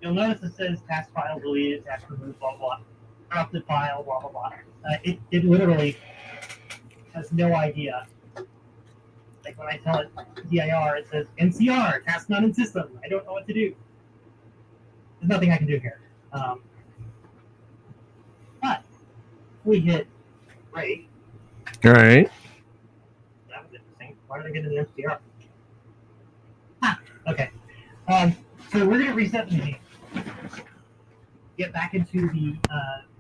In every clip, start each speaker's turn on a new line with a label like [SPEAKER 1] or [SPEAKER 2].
[SPEAKER 1] you'll notice it says task file deleted, task removed, blah, blah, corrupted file, blah, blah, blah. It literally has no idea. Like when I tell it DIR, it says NCR, task not in system. I don't know what to do. There's nothing I can do here. But we hit break.
[SPEAKER 2] All right.
[SPEAKER 1] That was interesting. Why did I get an NCR? Okay. So we're going to reset the machine. Get back into the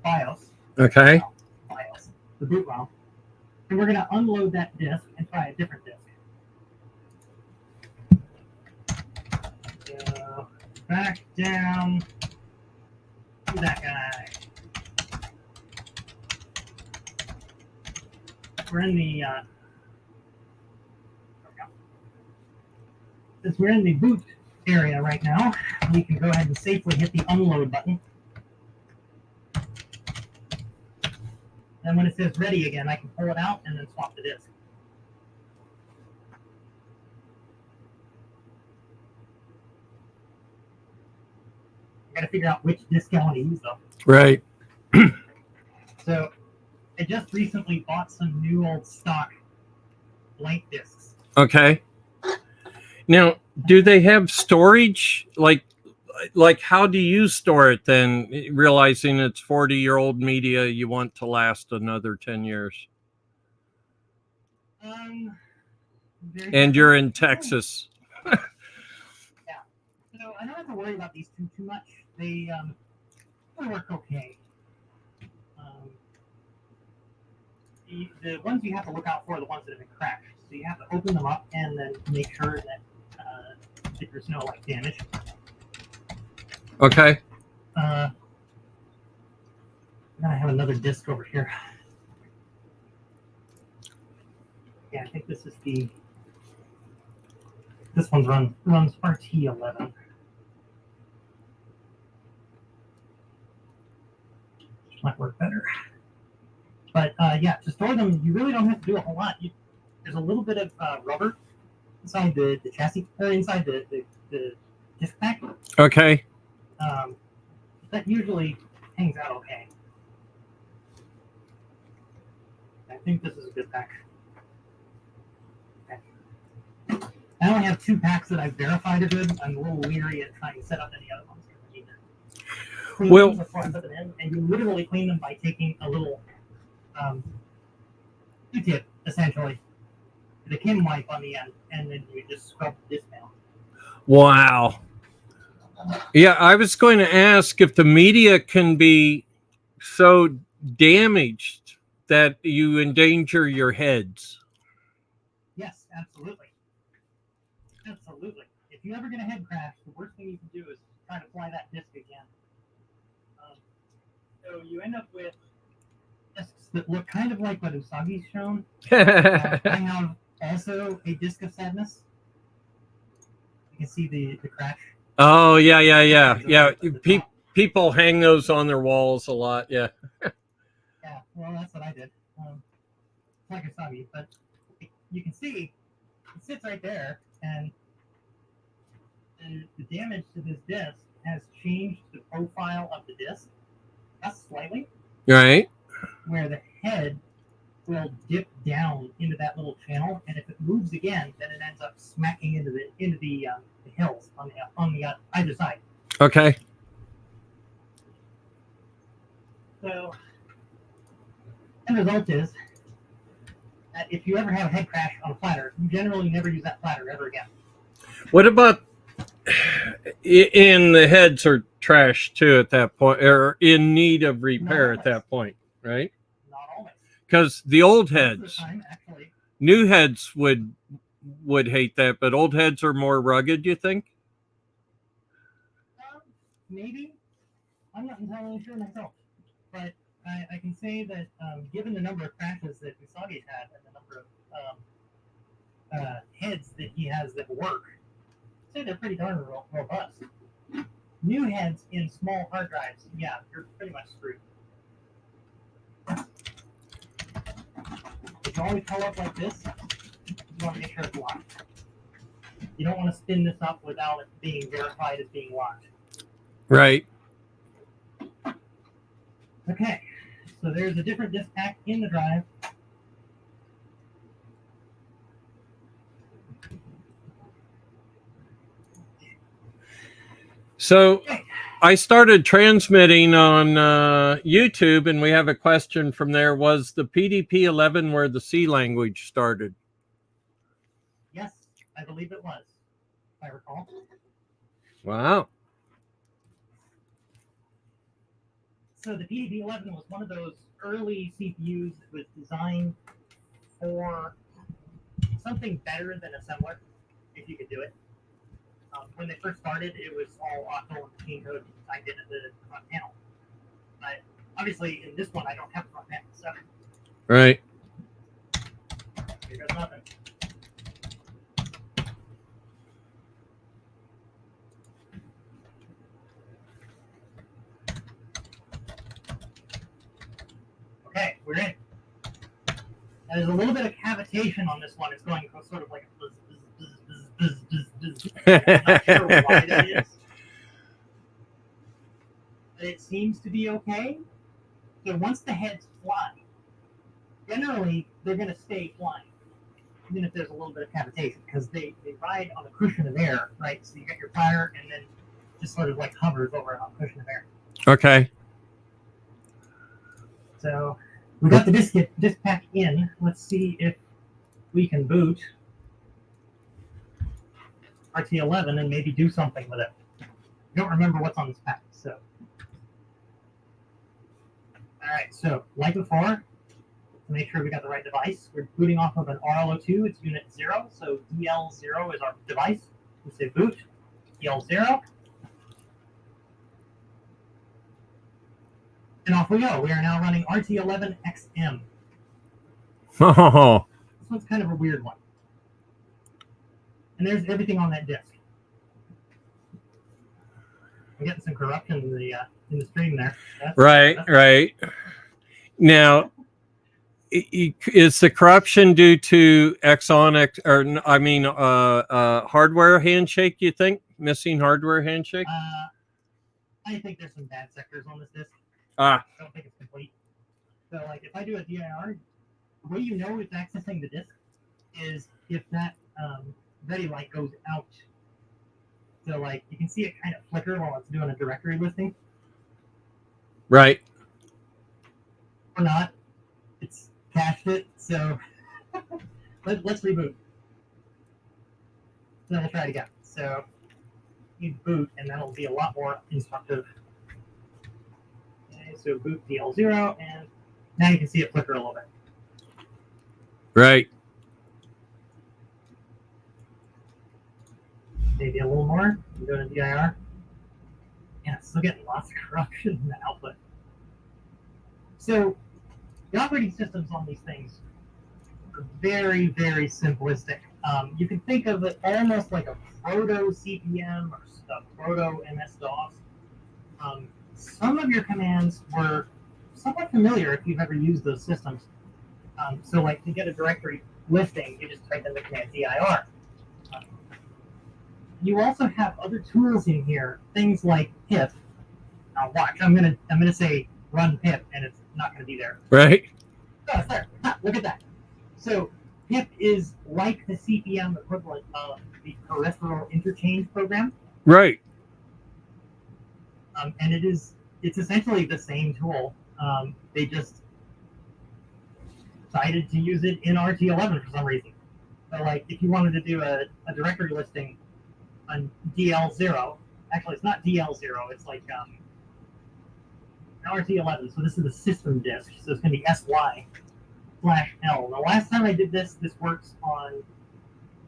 [SPEAKER 1] BIOS.
[SPEAKER 2] Okay.
[SPEAKER 1] BIOS, the boot ROM. And we're going to unload that disk and try a different disk. So back down to that guy. We're in the since we're in the boot area right now, we can go ahead and safely hit the unload button. And when it says ready again, I can pull it out and then swap the disk. I gotta figure out which disk I want to use though.
[SPEAKER 2] Right.
[SPEAKER 1] So I just recently bought some new old stock blank disks.
[SPEAKER 2] Okay. Now, do they have storage? Like how do you store it then, realizing it's 40-year-old media you want to last another 10 years? And you're in Texas.
[SPEAKER 1] Yeah. So I don't have to worry about these too much. They work okay. The ones you have to look out for are the ones that have been crashed. So you have to open them up and then make sure that there's no damage.
[SPEAKER 2] Okay.
[SPEAKER 1] I have another disc over here. Yeah, I think this is this one runs RT11. Which might work better. But yeah, to store them, you really don't have to do a whole lot. There's a little bit of rubber inside the chassis, or inside the disc pack.
[SPEAKER 2] Okay.
[SPEAKER 1] That usually hangs out okay. I think this is a good pack. Okay. I only have 2 packs that I've verified are good. I'm a little leery at trying to set up any other ones. Clean them before I put them in, and you literally clean them by taking a little Q-tip, essentially, with a Kim wipe on the end, and then you just scrub this down.
[SPEAKER 2] Wow. Yeah, I was going to ask if the media can be so damaged that you endanger your heads.
[SPEAKER 1] Yes, absolutely. Absolutely. If you ever get a head crash, the worst thing you can do is try to fly that disc again. So you end up with discs that look kind of like what Usagi's shown. I have also a disc of sadness. You can see the crash.
[SPEAKER 2] Oh, yeah. People hang those on their walls a lot, yeah.
[SPEAKER 1] Yeah, well, that's what I did. It's like Usagi, but you can see it sits right there, and the damage to this disc has changed the profile of the disc just slightly.
[SPEAKER 2] Right.
[SPEAKER 1] Where the head will dip down into that little channel, and if it moves again, then it ends up smacking into the hills on the either side.
[SPEAKER 2] Okay.
[SPEAKER 1] So, the result is that if you ever have a head crash on a platter, you generally never use that platter ever again.
[SPEAKER 2] What about in the heads are trash too at that point, or in need of repair at that point, right?
[SPEAKER 1] Not always.
[SPEAKER 2] Because the old heads,
[SPEAKER 1] actually,
[SPEAKER 2] new heads would hate that, but old heads are more rugged, you think?
[SPEAKER 1] Maybe. I'm not entirely sure myself. But I can say that given the number of crashes that Usagi's had and the number of heads that he has that work, I'd say they're pretty darn robust. New heads in small hard drives, yeah, you're pretty much screwed. If you always pull up like this, you want to make sure it's locked. You don't want to spin this up without it being verified as being locked.
[SPEAKER 2] Right.
[SPEAKER 1] Okay, so there's a different disk pack in the drive.
[SPEAKER 2] So
[SPEAKER 1] Okay.
[SPEAKER 2] I started transmitting on YouTube, and we have a question from there. Was the PDP-11 where the C language started?
[SPEAKER 1] Yes, I believe it was, if I recall.
[SPEAKER 2] Wow.
[SPEAKER 1] So the PDP-11 was one of those early CPUs that was designed for something better than assembler, if you could do it. When they first started, it was all octal and machine code typed into the front panel. But obviously, in this one, I don't have a front panel, so
[SPEAKER 2] Right.
[SPEAKER 1] here goes nothing. Okay, we're in. Now, there's a little bit of cavitation on this one. It's going sort of like a buzz, buzz, buzz, buzz, buzz, buzz, buzz. I'm not sure why that is. But it seems to be okay. So once the heads fly, generally they're going to stay flying, even if there's a little bit of cavitation, because they ride on a cushion of air, right? So you get your fire and then just sort of like hovers over a cushion of air.
[SPEAKER 2] Okay.
[SPEAKER 1] So we got the disk pack in. Let's see if we can boot RT11 and maybe do something with it. I don't remember what's on this pack, so. All right, so like before, to make sure we got the right device, we're booting off of an RL02. It's unit 0, so DL0 is our device. We say boot, DL0. And off we go. We are now running RT11XM.
[SPEAKER 2] Oh.
[SPEAKER 1] This one's kind of a weird one. And there's everything on that disk. I'm getting some corruption in the stream there.
[SPEAKER 2] Right. Now, is the corruption due to hardware handshake, you think? Missing hardware handshake?
[SPEAKER 1] I think there's some bad sectors on this disk.
[SPEAKER 2] I
[SPEAKER 1] don't think it's complete. So, like, if I do a DIR, the way you know it's accessing the disk is if that ready light goes out. So, like, you can see it kind of flicker while it's doing a directory listing.
[SPEAKER 2] Right.
[SPEAKER 1] Or not. It's cached it, so let's reboot. Then we'll try it again. So you boot, and that'll be a lot more instructive. Okay, so boot DL0, and now you can see it flicker a little bit.
[SPEAKER 2] Right.
[SPEAKER 1] Maybe a little more. I'm doing a DIR. Yeah, still getting lots of corruption in the output. So the operating systems on these things are very, very simplistic. You can think of it almost like a proto CPM or a proto MS-DOS. Some of your commands were somewhat familiar if you've ever used those systems. So, like, to get a directory listing, you just type in the command dir. You also have other tools in here, things like pip. Now, watch. I'm gonna say run pip, and it's not gonna be there.
[SPEAKER 2] Right.
[SPEAKER 1] Oh, it's there. Look at that. So pip is like the CPM equivalent of the peripheral interchange program.
[SPEAKER 2] Right.
[SPEAKER 1] And it's essentially the same tool. They just decided to use it in RT11 for some reason. So, like, if you wanted to do a directory listing on DL0, actually, it's not DL0, it's like RT11. So this is the system disk. So it's going to be SY/L. The last time I did this works on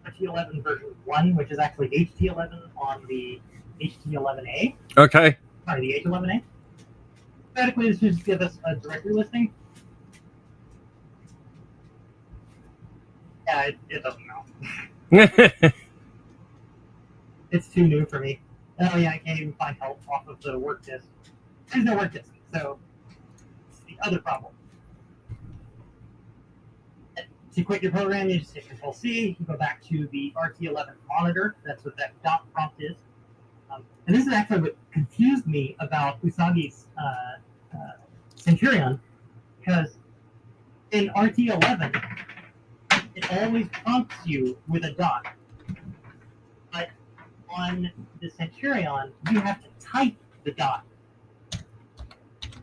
[SPEAKER 1] RT11 version 1, which is actually HT11 on the HT11A.
[SPEAKER 2] Okay.
[SPEAKER 1] Sorry, the H11A. Theoretically, this should just give us a directory listing. Yeah, it doesn't know. It's too new for me. Oh yeah, I can't even find help off of the work disk. There's no work disk, so it's the other problem. To quit your program, you just hit Control-C. You go back to the RT11 monitor. That's what that dot prompt is. And this is actually what confused me about Usagi's Centurion, because in RT11, it always prompts you with a dot. But on the Centurion, you have to type the dot.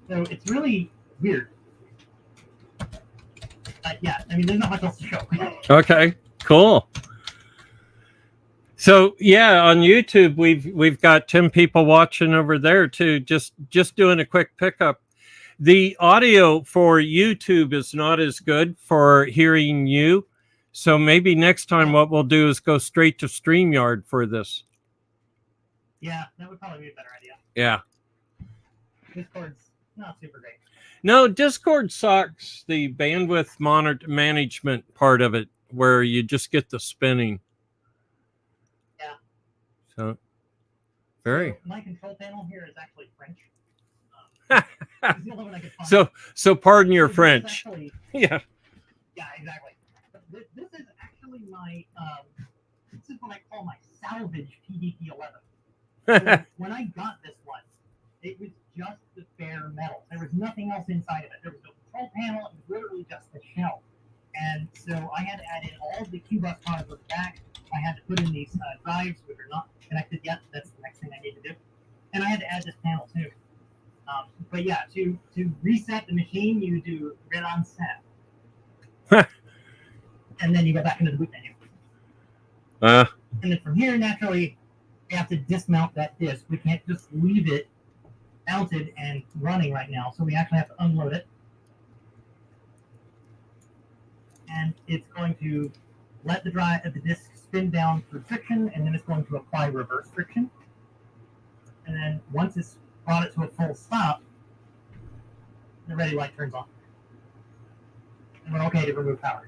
[SPEAKER 1] So it's really weird. But yeah, I mean, there's not much else to show.
[SPEAKER 2] Okay, cool. So yeah, on YouTube we've got 10 people watching over there too. Just doing a quick pickup. The audio for YouTube is not as good for hearing you. So maybe next time what we'll do is go straight to StreamYard for this.
[SPEAKER 1] Yeah, that would probably be a better idea.
[SPEAKER 2] Yeah.
[SPEAKER 1] Discord's not super great.
[SPEAKER 2] No, Discord sucks the bandwidth management part of it, where you just get the spinning.
[SPEAKER 1] Yeah.
[SPEAKER 2] So, very.
[SPEAKER 1] So my control panel here is actually French. It's the only one I could find.
[SPEAKER 2] So pardon your
[SPEAKER 1] So
[SPEAKER 2] French.
[SPEAKER 1] actually,
[SPEAKER 2] Yeah.
[SPEAKER 1] Yeah, exactly. This is actually my this is what I call my salvage PDP-11. So when I got this one, it was just the bare metal. There was nothing else inside of it. There was no control panel. It was literally just the shell. And so I had to add in all the Q-bus cards on the back. I had to put in these drives, which are not connected yet. That's the next thing I need to do. And I had to add this panel too. But yeah, to reset the machine, you do relan set. And then you go back into the boot menu. And then from here, naturally, we have to dismount that disc. We can't just leave it mounted and running right now. So we actually have to unload it. And it's going to let the disc spin down through friction, and then it's going to apply reverse friction. And then once it's brought it to a full stop, the ready light turns on. And we're okay to remove power.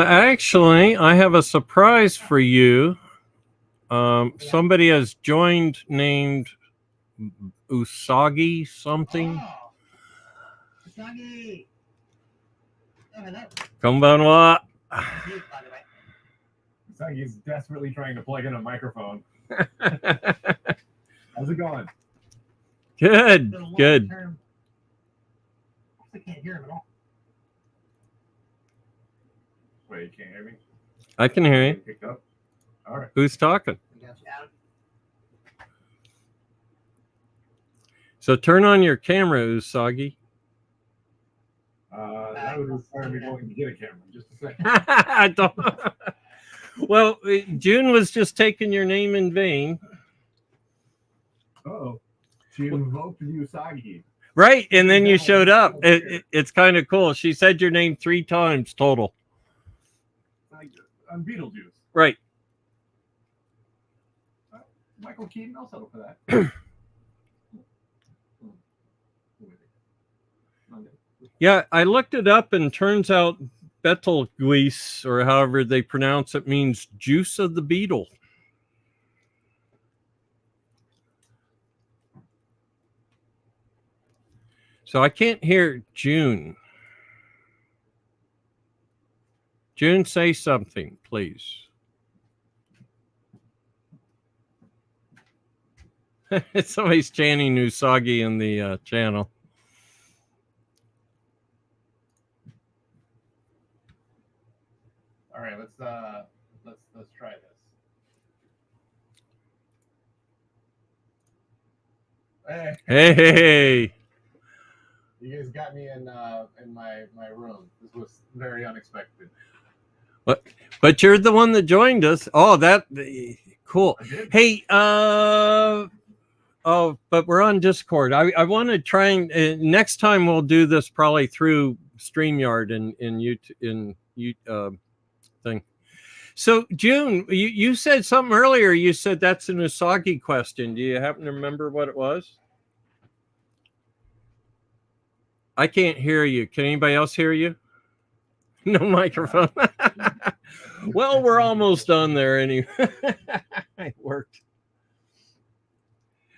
[SPEAKER 2] Actually, I have a surprise for you. Somebody has joined named Usagi something.
[SPEAKER 1] Oh, Usagi! Oh, hello.
[SPEAKER 2] Konbanwa.
[SPEAKER 1] You, by the way.
[SPEAKER 3] Usagi's desperately trying to plug in a microphone. How's it going?
[SPEAKER 2] Good,
[SPEAKER 1] So
[SPEAKER 2] good.
[SPEAKER 1] term, I can't hear him at all.
[SPEAKER 3] Wait, you can't hear me?
[SPEAKER 2] I can hear you.
[SPEAKER 3] Picked up. All right.
[SPEAKER 2] Who's talking?
[SPEAKER 1] Yeah.
[SPEAKER 2] So turn on your camera, Usagi.
[SPEAKER 3] That would require me going to get a camera. Just a second.
[SPEAKER 2] I don't. Well, June was just taking your name in vain.
[SPEAKER 3] Oh, she invoked the Usagi.
[SPEAKER 2] Right, and then you showed up. It's kind of cool. She said your name 3 times total.
[SPEAKER 3] I'm Beetlejuice.
[SPEAKER 2] Right.
[SPEAKER 3] Michael Keaton, I'll settle for that.
[SPEAKER 2] Yeah, I looked it up, and turns out Betelgeuse, or however they pronounce it, means juice of the beetle. So I can't hear June. June, say something, please. Somebody's chanting Usagi in the channel.
[SPEAKER 3] All right, let's try this.
[SPEAKER 2] Hey.
[SPEAKER 3] You guys got me in my room. This was very unexpected.
[SPEAKER 2] But you're the one that joined us. Oh, that cool. Hey, but we're on Discord. I want to try and next time we'll do this probably through StreamYard and YouTube thing. So June, you said something earlier. You said that's an Usagi question. Do you happen to remember what it was? I can't hear you. Can anybody else hear you? No microphone. Well, we're almost done there anyway. It worked.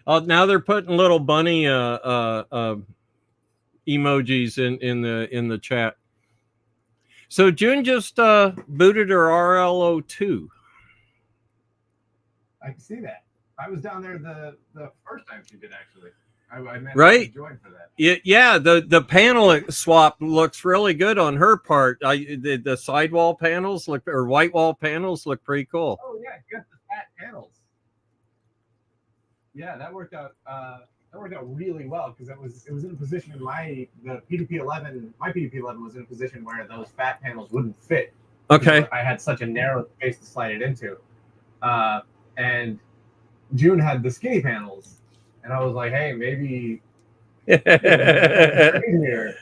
[SPEAKER 2] Oh, now they're putting little bunny emojis in the chat. So June just booted her RL02.
[SPEAKER 3] I can see that. I was down there the first time she did, actually. I meant
[SPEAKER 2] Right.
[SPEAKER 3] to join for that.
[SPEAKER 2] Yeah, the panel swap looks really good on her part. The sidewall panels look, or white wall panels look pretty cool.
[SPEAKER 3] Oh yeah, you got the fat panels. Yeah, that worked out. That worked out really well because it was in a position in my PDP-11. My PDP-11 was in a position where those fat panels wouldn't fit.
[SPEAKER 2] Okay.
[SPEAKER 3] I had such a narrow space to slide it into, and June had the skinny panels, and I was like, hey, maybe here.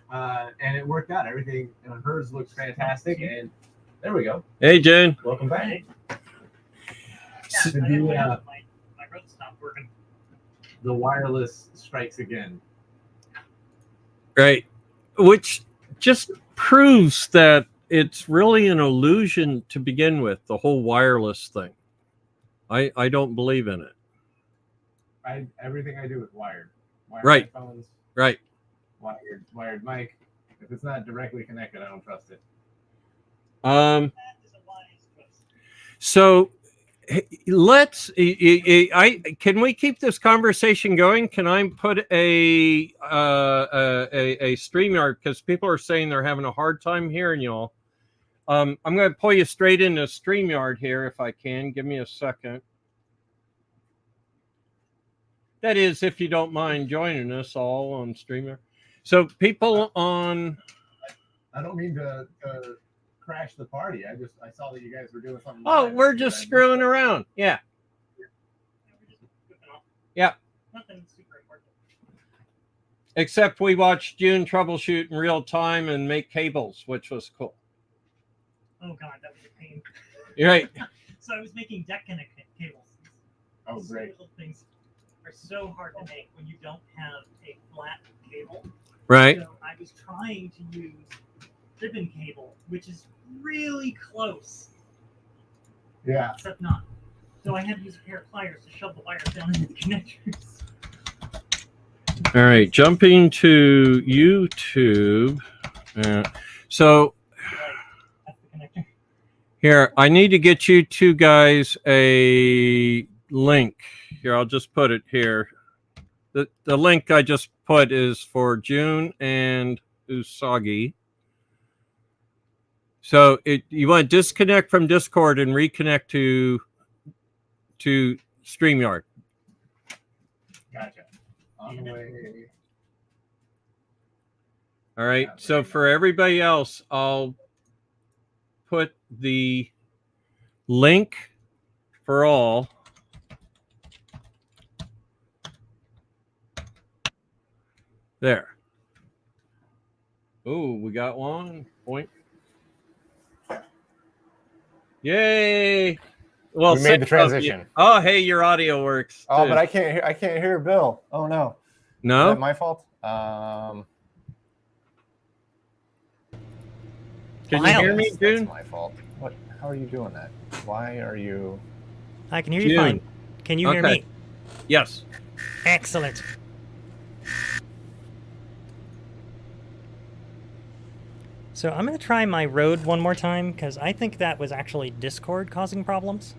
[SPEAKER 3] And it worked out. Everything on hers looks fantastic, and there we go.
[SPEAKER 2] Hey, June.
[SPEAKER 3] Welcome back.
[SPEAKER 1] Hey.
[SPEAKER 3] So
[SPEAKER 1] I
[SPEAKER 3] do,
[SPEAKER 1] my road stopped working.
[SPEAKER 3] the wireless strikes again.
[SPEAKER 2] Right. Which just proves that it's really an illusion to begin with, the whole wireless thing. I don't believe in it.
[SPEAKER 3] Everything I do is wired. Wired
[SPEAKER 2] Right.
[SPEAKER 3] Headphones,
[SPEAKER 2] Right.
[SPEAKER 3] wired mic. If it's not directly connected, I don't trust it.
[SPEAKER 1] That is a wise choice.
[SPEAKER 2] So let's. Can we keep this conversation going? Can I put a StreamYard, because people are saying they're having a hard time hearing y'all. I'm going to pull you straight into StreamYard here if I can. Give me a second. That is, if you don't mind joining us all on StreamYard. So people on.
[SPEAKER 3] I don't mean to crash the party. I saw that you guys were doing something.
[SPEAKER 2] Oh,
[SPEAKER 3] live.
[SPEAKER 2] we're just screwing around. Yeah.
[SPEAKER 1] We're just goofing off.
[SPEAKER 2] Yeah.
[SPEAKER 1] Nothing super important.
[SPEAKER 2] Except we watched June troubleshoot in real time and make cables, which was cool.
[SPEAKER 1] Oh god, that was a pain.
[SPEAKER 2] You're right.
[SPEAKER 1] So I was making deck connect cables.
[SPEAKER 3] Oh,
[SPEAKER 1] These
[SPEAKER 3] great.
[SPEAKER 1] little things are so hard to make when you don't have a flat cable.
[SPEAKER 2] Right.
[SPEAKER 1] So I was trying to use ribbon cable, which is really close,
[SPEAKER 3] Yeah.
[SPEAKER 1] except not. So I had to use a pair of pliers to shove the wires down into the connectors.
[SPEAKER 2] All right. Jumping to YouTube. So
[SPEAKER 1] That's the connector.
[SPEAKER 2] here, I need to get you two guys a link. Here, I'll just put it here. The link I just put is for June and Usagi. So you want to disconnect from Discord and reconnect to StreamYard.
[SPEAKER 3] Gotcha. On the way.
[SPEAKER 2] All right. So for everybody else, I'll put the link for all. There. Oh, we got 1 point. Yay! Well,
[SPEAKER 3] We made the transition.
[SPEAKER 2] Oh, hey, your audio works.
[SPEAKER 3] Oh,
[SPEAKER 2] too.
[SPEAKER 3] but I can't hear Bill. Oh no.
[SPEAKER 2] No.
[SPEAKER 3] Is that my fault?
[SPEAKER 2] Can you hear me, June?
[SPEAKER 3] That's my fault. What? How are you doing that? Why are you?
[SPEAKER 4] I can hear you
[SPEAKER 2] June.
[SPEAKER 4] fine. Can you hear
[SPEAKER 2] Okay.
[SPEAKER 4] me?
[SPEAKER 2] Yes.
[SPEAKER 4] Excellent. So I'm going to try my Rode one more time because I think that was actually Discord causing problems.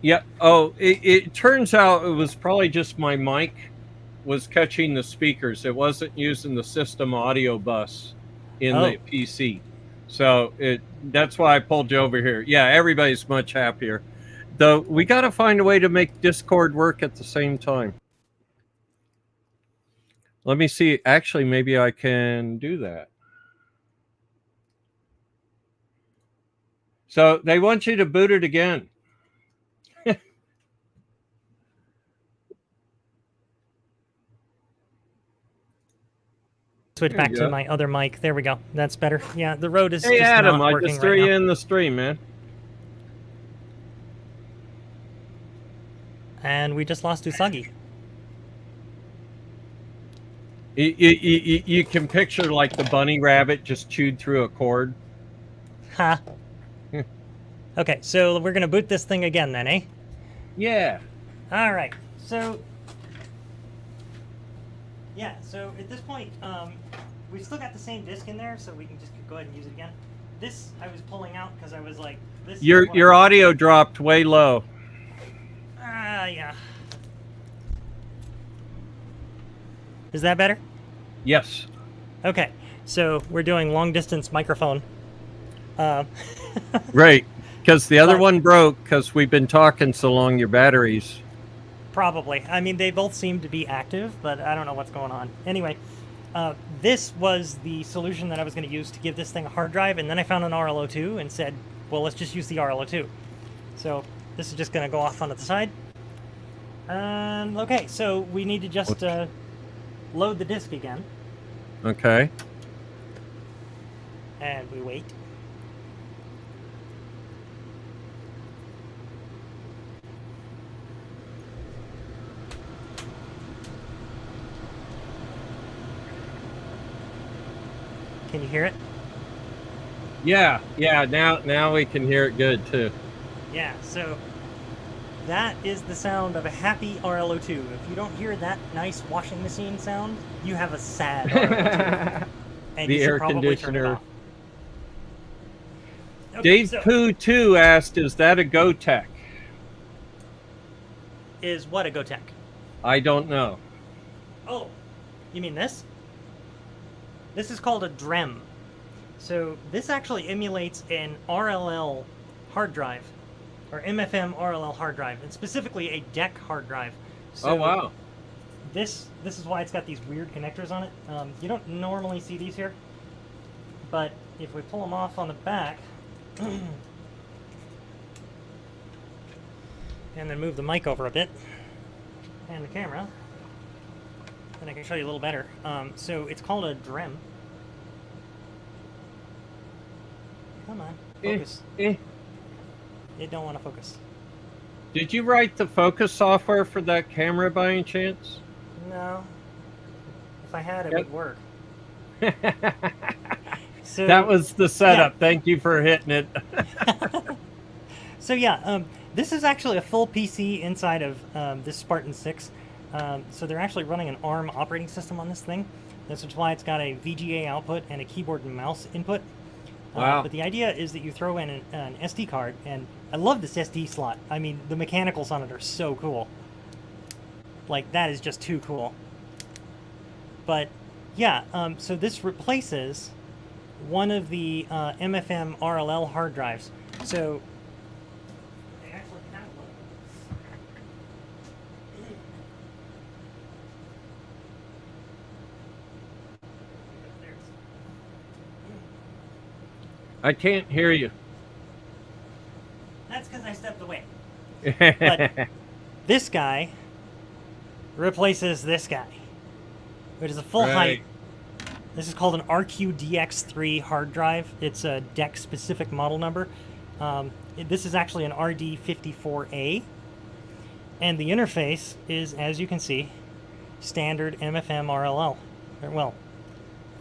[SPEAKER 2] Yeah. Oh, it turns out it was probably just my mic was catching the speakers. It wasn't using the system audio bus in the PC. So that's why I pulled you over here. Yeah, everybody's much happier. Though we got to find a way to make Discord work at the same time. Let me see. Actually, maybe I can do that. So they want you to boot it again.
[SPEAKER 4] Switch
[SPEAKER 2] There
[SPEAKER 4] back
[SPEAKER 2] you
[SPEAKER 4] to
[SPEAKER 2] go.
[SPEAKER 4] my other mic. There we go. That's better. Yeah, the Rode is
[SPEAKER 2] Hey,
[SPEAKER 4] just
[SPEAKER 2] Adam,
[SPEAKER 4] not
[SPEAKER 2] I
[SPEAKER 4] working
[SPEAKER 2] just threw
[SPEAKER 4] right
[SPEAKER 2] you
[SPEAKER 4] now.
[SPEAKER 2] in the stream, man.
[SPEAKER 4] And we just lost Usagi.
[SPEAKER 2] You can picture like the bunny rabbit just chewed through a cord.
[SPEAKER 4] Ha. Okay, so we're going to boot this thing again then, eh?
[SPEAKER 2] Yeah.
[SPEAKER 4] All right. So, yeah, so at this point, we've still got the same disc in there, so we can just go ahead and use it again. This I was pulling out because I was like this
[SPEAKER 2] Your audio dropped way low.
[SPEAKER 4] Yeah. Is that better?
[SPEAKER 2] Yes.
[SPEAKER 4] Okay, so we're doing long distance microphone.
[SPEAKER 2] Right. Because the other
[SPEAKER 4] But-
[SPEAKER 2] one broke because we've been talking so long, your batteries.
[SPEAKER 4] Probably. I mean, they both seem to be active, but I don't know what's going on. Anyway, this was the solution that I was going to use to give this thing a hard drive, and then I found an RL02 and said, well, let's just use the RL02. So this is just going to go off onto the side. Okay, so we need to just load the disk again,
[SPEAKER 2] Okay.
[SPEAKER 4] and we wait. Can you hear it?
[SPEAKER 2] Yeah. Now we can hear it good too.
[SPEAKER 4] Yeah, so that is the sound of a happy RL02. If you don't hear that nice washing machine sound, you have a sad RL02. And
[SPEAKER 2] The
[SPEAKER 4] you should
[SPEAKER 2] air
[SPEAKER 4] probably turn it
[SPEAKER 2] conditioner.
[SPEAKER 4] off. Okay,
[SPEAKER 2] Dave
[SPEAKER 4] so
[SPEAKER 2] Pooh 2 asked, is that a GoTech?
[SPEAKER 4] is what a GoTech?
[SPEAKER 2] I don't know.
[SPEAKER 4] Oh, you mean this? This is called a DREM. So this actually emulates an RLL hard drive, or MFM RLL hard drive, and specifically a DEC hard drive. So
[SPEAKER 2] Oh, wow.
[SPEAKER 4] This is why it's got these weird connectors on it. You don't normally see these here, but if we pull them off on the back, and then move the mic over a bit, and the camera, then I can show you a little better. So it's called a DREM. Come on, focus. It don't want to focus.
[SPEAKER 2] Did you write the focus software for that camera by any chance?
[SPEAKER 4] No. If I had, it
[SPEAKER 2] Yep.
[SPEAKER 4] would work. So
[SPEAKER 2] That was the setup. Thank you for hitting it.
[SPEAKER 4] So yeah, this is actually a full PC inside of this Spartan 6. So they're actually running an ARM operating system on this thing. That's why it's got a VGA output and a keyboard and mouse input.
[SPEAKER 2] Wow.
[SPEAKER 4] But the idea is that you throw in an SD card, and I love this SD slot. I mean, the mechanicals on it are so cool. Like, that is just too cool. But yeah, so this replaces one of the MFM RLL hard drives. So they actually have one.
[SPEAKER 2] I can't hear you.
[SPEAKER 4] That's because I stepped away. But this guy replaces this guy, which is a full height. This is called an RQDX3 hard drive. It's a DEC specific model number. This is actually an RD54A. And the interface is, as you can see, standard MFM RLL. Well,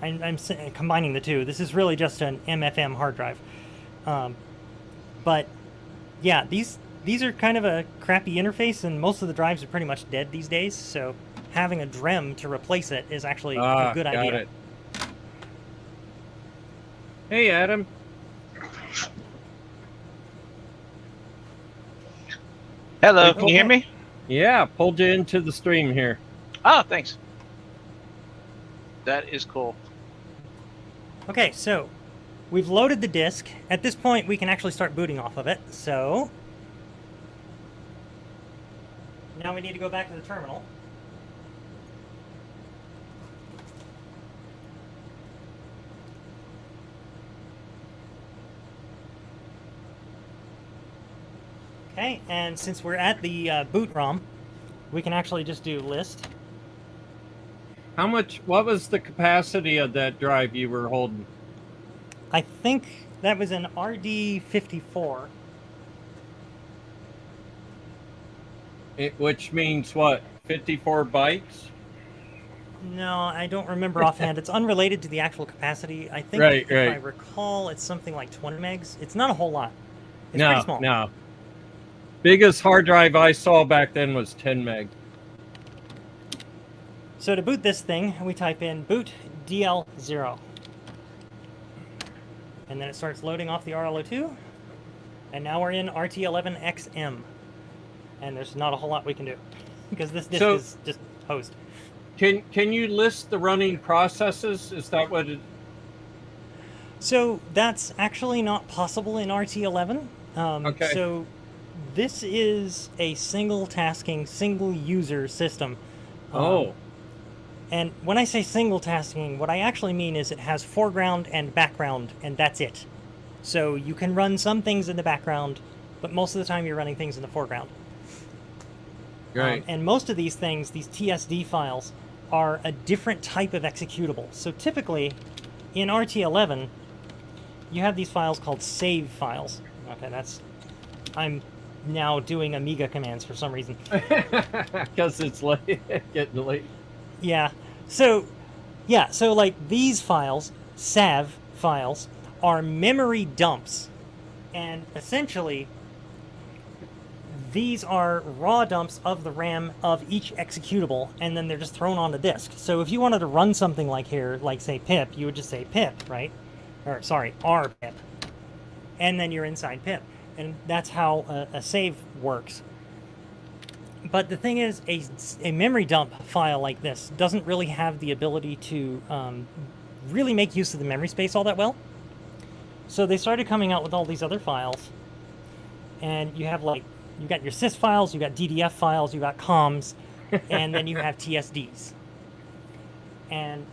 [SPEAKER 4] I'm combining the two. This is really just an MFM hard drive. But yeah, these are kind of a crappy interface, and most of the drives are pretty much dead these days. So having a DREM to replace it is actually a good idea.
[SPEAKER 2] Got it. Hey, Adam.
[SPEAKER 5] Hello, can you hear me?
[SPEAKER 2] Yeah, pulled you into the stream here.
[SPEAKER 5] Oh, thanks. That is cool.
[SPEAKER 4] Okay, so we've loaded the disk. At this point, we can actually start booting off of it. So now we need to go back to the terminal. Okay, and since we're at the boot ROM, we can actually just do list.
[SPEAKER 2] What was the capacity of that drive you were holding?
[SPEAKER 4] I think that was an RD54.
[SPEAKER 2] Which means what? 54 bytes?
[SPEAKER 4] No, I don't remember offhand. It's unrelated to the actual capacity. I think, if I recall, it's something like 20 megs. It's not a whole lot. It's pretty small.
[SPEAKER 2] No. Biggest hard drive I saw back then was 10 meg.
[SPEAKER 4] So to boot this thing, we type in boot DL0. And then it starts loading off the RL02. And now we're in RT11XM. And there's not a whole lot we can do because this disk
[SPEAKER 2] So-
[SPEAKER 4] is just host.
[SPEAKER 2] Can you list the running processes? Is that what it?
[SPEAKER 4] So that's actually not possible in RT11.
[SPEAKER 2] Okay.
[SPEAKER 4] So this is a single tasking, single user system.
[SPEAKER 2] Oh,
[SPEAKER 4] And when I say single tasking, what I actually mean is it has foreground and background, and that's it. So you can run some things in the background, but most of the time you're running things in the foreground.
[SPEAKER 2] right.
[SPEAKER 4] And most of these things, these TSD files, are a different type of executable. So typically, in RT11, you have these files called save files. Okay, I'm now doing Amiga commands for some reason.
[SPEAKER 2] Because it's late, getting late.
[SPEAKER 4] Yeah. So like these files, SAV files, are memory dumps. And essentially, these are raw dumps of the RAM of each executable, and then they're just thrown on the disk. So if you wanted to run something like here, like say pip, you would just say pip, right? Or sorry, rpip. And then you're inside pip. And that's how a save works. But the thing is, a memory dump file like this doesn't really have the ability to really make use of the memory space all that well. So they started coming out with all these other files. And you have like, you got your sys files, you got DDF files, you got comms, and then you have TSDs. And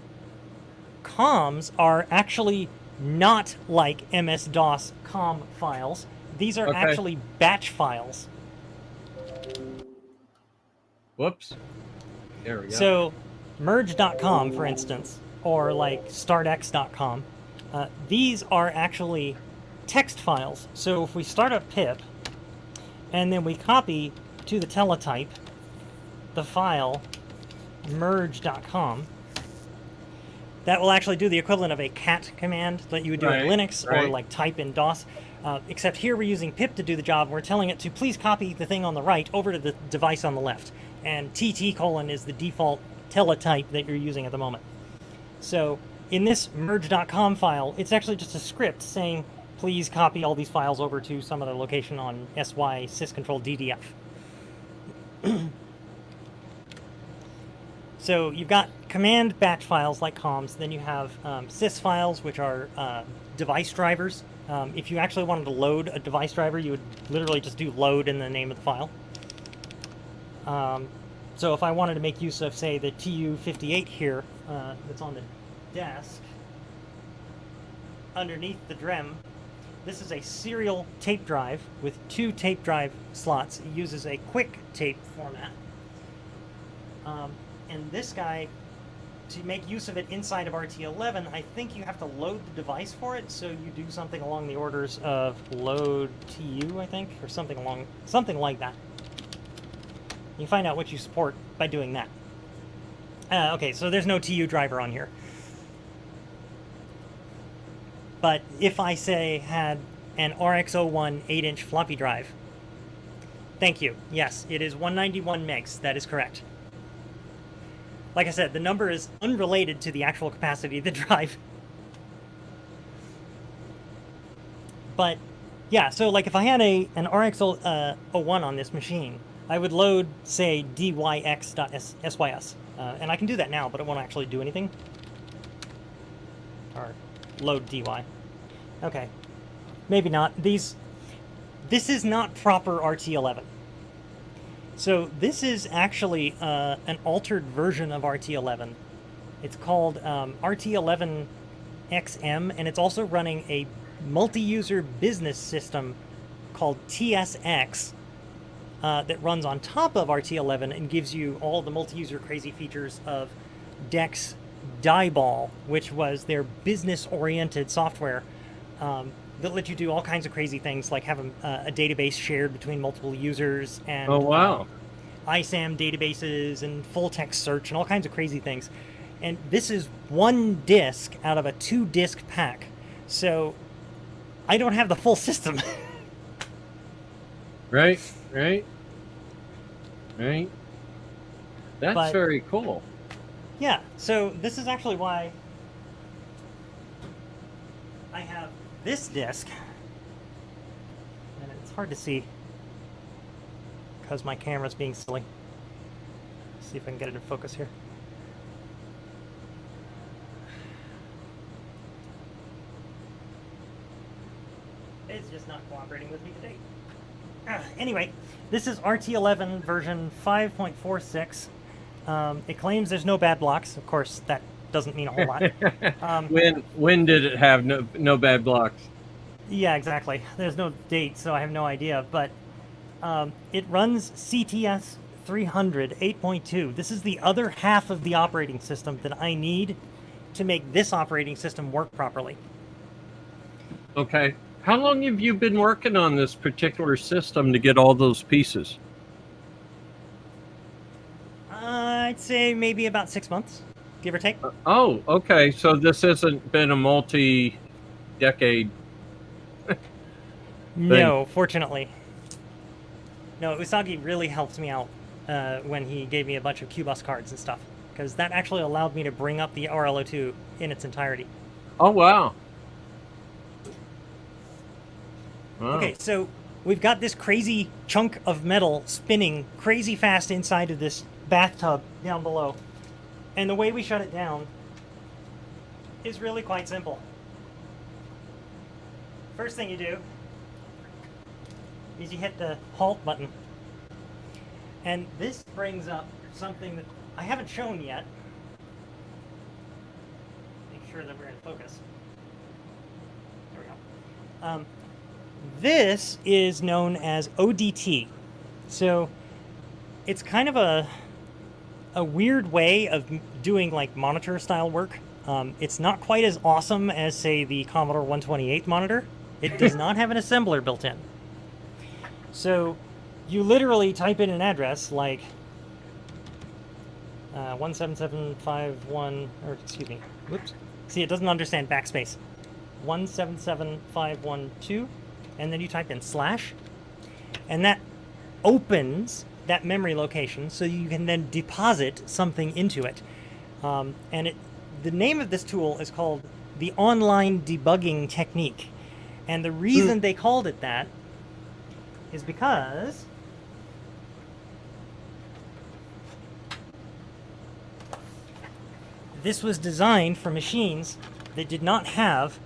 [SPEAKER 4] comms are actually not like MS-DOS COM files. These are
[SPEAKER 2] Okay.
[SPEAKER 4] actually batch files.
[SPEAKER 2] Whoops. There we go.
[SPEAKER 4] So merge.com, for instance, or like startx.com, these are actually text files. So if we start up pip, and then we copy to the teletype the file merge.com, that will actually do the equivalent of a cat command that you would do in
[SPEAKER 2] Right,
[SPEAKER 4] Linux or
[SPEAKER 2] right.
[SPEAKER 4] like type in DOS. Except here we're using pip to do the job. We're telling it to please copy the thing on the right over to the device on the left. And TT: is the default teletype that you're using at the moment. So in this merge.com file, it's actually just a script saying, please copy all these files over to some other location on SY syscontrol DDF. So you've got command batch files like comms, then you have sys files, which are device drivers. If you actually wanted to load a device driver, you would literally just do load in the name of the file. So if I wanted to make use of, say, the TU58 here, that's on the desk, underneath the DREM, this is a serial tape drive with 2 tape drive slots. It uses a quick tape format. And this guy, to make use of it inside of RT11, I think you have to load the device for it, so you do something along the orders of load TU, I think, or something like that. You find out what you support by doing that. Okay, so there's no TU driver on here. But if I, say, had an RX01 8-inch floppy drive, thank you. Yes, it is 191 megs. That is correct. Like I said, the number is unrelated to the actual capacity of the drive. But, yeah, so like if I had an RX01 on this machine, I would load, say, dyx.sys. And I can do that now, but it won't actually do anything. Or load dy. Okay. Maybe not. This is not proper RT11. So this is actually an altered version of RT11. It's called RT11XM, and it's also running a multi-user business system called TSX that runs on top of RT11 and gives you all the multi-user crazy features of DEX Dieball, which was their business-oriented software that let you do all kinds of crazy things, like have a database shared between multiple users, and
[SPEAKER 2] Oh, wow.
[SPEAKER 4] ISAM databases and full text search and all kinds of crazy things. And this is 1 disk out of a 2-disk pack. So I don't have the full system.
[SPEAKER 2] Right. That's
[SPEAKER 4] But-
[SPEAKER 2] very cool.
[SPEAKER 4] Yeah, so this is actually why I have this disk. And hard to see because my camera's being silly. Let's see if I can get it in focus here. It's just not cooperating with me today. Anyway, this is RT11 version 5.46. It claims there's no bad blocks. Of course, that doesn't mean a whole lot.
[SPEAKER 2] When did it have no bad blocks?
[SPEAKER 4] Yeah, exactly. There's no date, so I have no idea. But it runs CTS 300 8.2. This is the other half of the operating system that I need to make this operating system work properly.
[SPEAKER 2] Okay. How long have you been working on this particular system to get all those pieces?
[SPEAKER 4] I'd say maybe about 6 months, give or take.
[SPEAKER 2] Oh, okay. So this hasn't been a multi-decade.
[SPEAKER 4] No, fortunately. No, Usagi really helped me out when he gave me a bunch of QBus cards and stuff, because that actually allowed me to bring up the RL02 in its entirety.
[SPEAKER 2] Oh, wow.
[SPEAKER 4] Okay, so we've got this crazy chunk of metal spinning crazy fast inside of this bathtub down below. And the way we shut it down is really quite simple. First thing you do is you hit the halt button. And this brings up something that I haven't shown yet. Make sure that we're in focus. There we go. This is known as ODT. So it's kind of a weird way of doing like monitor style work. It's not quite as awesome as, say, the Commodore 128 monitor. It does not have an assembler built in. So you literally type in an address like 17751, or excuse me, whoops. See, it doesn't understand backspace. 177512, and then you type in /, and that opens that memory location so you can then deposit something into it. The name of this tool is called the online debugging technique. And the reason they called it that is because this was designed for machines that did not have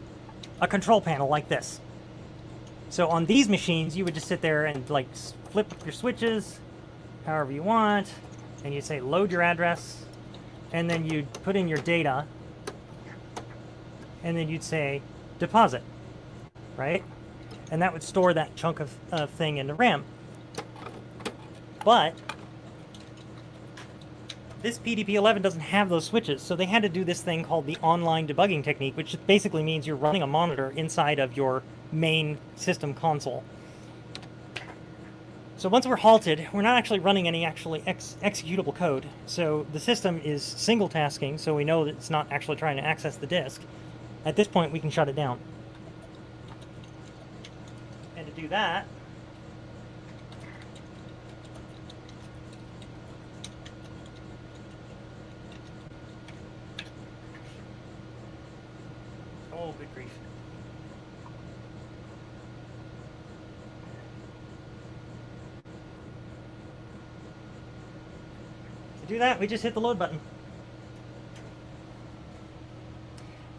[SPEAKER 4] a control panel like this. So on these machines, you would just sit there and like flip your switches however you want, and you say load your address, and then you'd put in your data, and then you'd say deposit, right? And that would store that chunk of thing into RAM. But this PDP-11 doesn't have those switches, so they had to do this thing called the online debugging technique, which basically means you're running a monitor inside of your main system console. So once we're halted, we're not actually running any executable code. So the system is single tasking, so we know that it's not actually trying to access the disk. At this point, we can shut it down. And to do that, oh, good grief. To do that, we just hit the load button.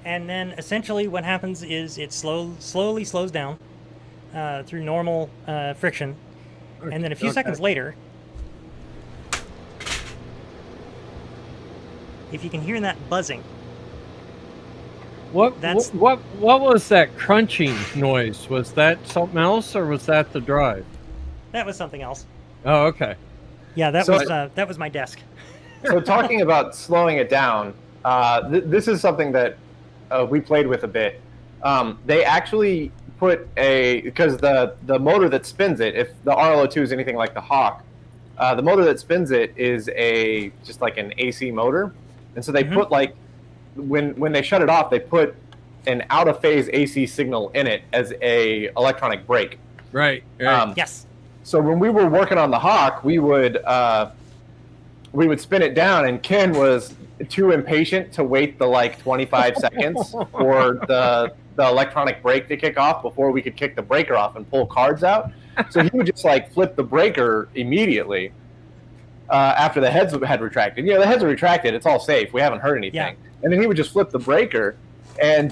[SPEAKER 4] And then essentially what happens is it slowly slows down through normal friction. And then a few seconds later, if you can hear that buzzing,
[SPEAKER 2] What was that crunching noise? Was that something else, or was that the drive?
[SPEAKER 4] that was something else.
[SPEAKER 2] Oh, okay.
[SPEAKER 4] Yeah, that was my desk.
[SPEAKER 3] So talking about slowing it down, this is something that we played with a bit. They actually put because the motor that spins it, if the RL02 is anything like the Hawk, the motor that spins it is just like an AC motor, and so they put like when they shut it off, they put an out of phase AC signal in it as a electronic brake.
[SPEAKER 2] Right.
[SPEAKER 4] Yes.
[SPEAKER 3] So when we were working on the Hawk, we would spin it down, and Ken was too impatient to wait the like 25 seconds for the electronic brake to kick off before we could kick the breaker off and pull cards out. So he would just like flip the breaker immediately after the heads had retracted. The heads are retracted. It's all safe. We haven't heard anything.
[SPEAKER 4] Yeah.
[SPEAKER 3] And then he would just flip the breaker, and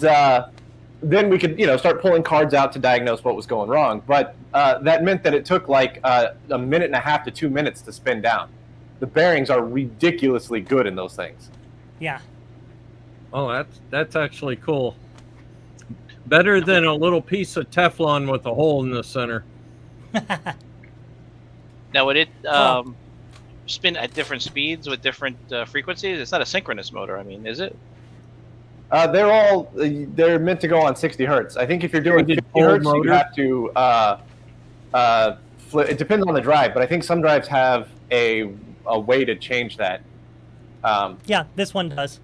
[SPEAKER 3] then we could start pulling cards out to diagnose what was going wrong. But that meant that it took like a minute and a half to 2 minutes to spin down. The bearings are ridiculously good in those things.
[SPEAKER 4] Yeah.
[SPEAKER 2] Oh, that's actually cool. Better than a little piece of Teflon with a hole in the center.
[SPEAKER 5] Now, would it spin at different speeds with different frequencies? It's not a synchronous motor, I mean, is it?
[SPEAKER 3] They're meant to go on 60 hertz. I think if you're doing 50 hertz, you have to flip. It depends on the drive, but I think some drives have a way to change that.
[SPEAKER 4] Yeah, this one does.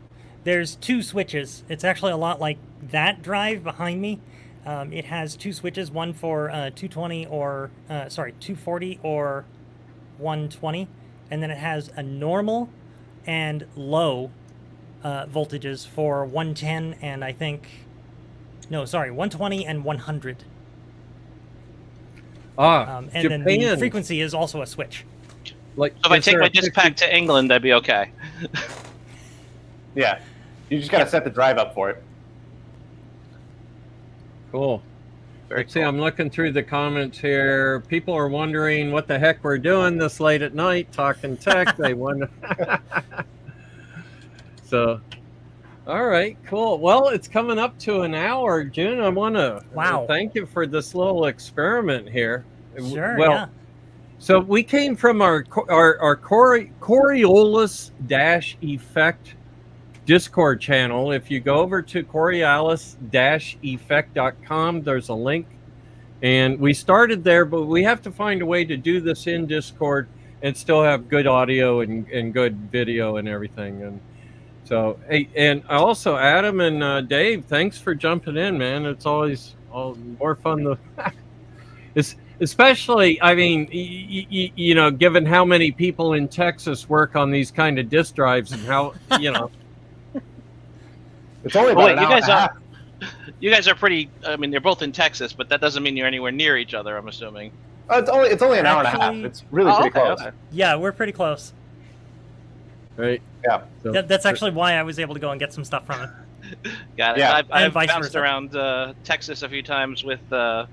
[SPEAKER 4] There's 2 switches. It's actually a lot like that drive behind me. It has 2 switches, one for 240 or 120, and then it has a normal and low voltages for 110 and 120 and 100. And then the frequency is also a switch.
[SPEAKER 2] Like,
[SPEAKER 5] so if I take my disc pack to England, I'd be okay.
[SPEAKER 3] Yeah, you just gotta set the drive up for it.
[SPEAKER 2] Cool.
[SPEAKER 5] Very
[SPEAKER 2] See,
[SPEAKER 5] cool.
[SPEAKER 2] I'm looking through the comments here. People are wondering what the heck we're doing this late at night talking tech. They wonder. So, all right, cool. Well, it's coming up to an hour, June. I want to thank you for this little experiment here.
[SPEAKER 4] Sure.
[SPEAKER 2] Well,
[SPEAKER 4] yeah.
[SPEAKER 2] So we came from our Coriolis-Effect Discord channel. If you go over to Coriolis-Effect.com, there's a link. And we started there, but we have to find a way to do this in Discord and still have good audio and good video and everything. And so, hey, and also Adam and Dave, thanks for jumping in, man. It's always more fun to... Especially, I mean, given how many people in Texas work on these kind of disk drives and how,
[SPEAKER 3] It's only about an hour and a half.
[SPEAKER 5] You guys are pretty. I mean, they're both in Texas, but that doesn't mean you're anywhere near each other. I'm assuming.
[SPEAKER 3] It's only an hour and a half. It's really pretty close.
[SPEAKER 5] Okay.
[SPEAKER 4] Yeah, we're pretty close.
[SPEAKER 2] Right.
[SPEAKER 3] Yeah.
[SPEAKER 2] So,
[SPEAKER 4] That's actually why I was able to go and get some stuff from it.
[SPEAKER 5] Got it.
[SPEAKER 3] Yeah.
[SPEAKER 5] I've
[SPEAKER 4] vice
[SPEAKER 5] bounced
[SPEAKER 4] versa.
[SPEAKER 5] around Texas a few times with the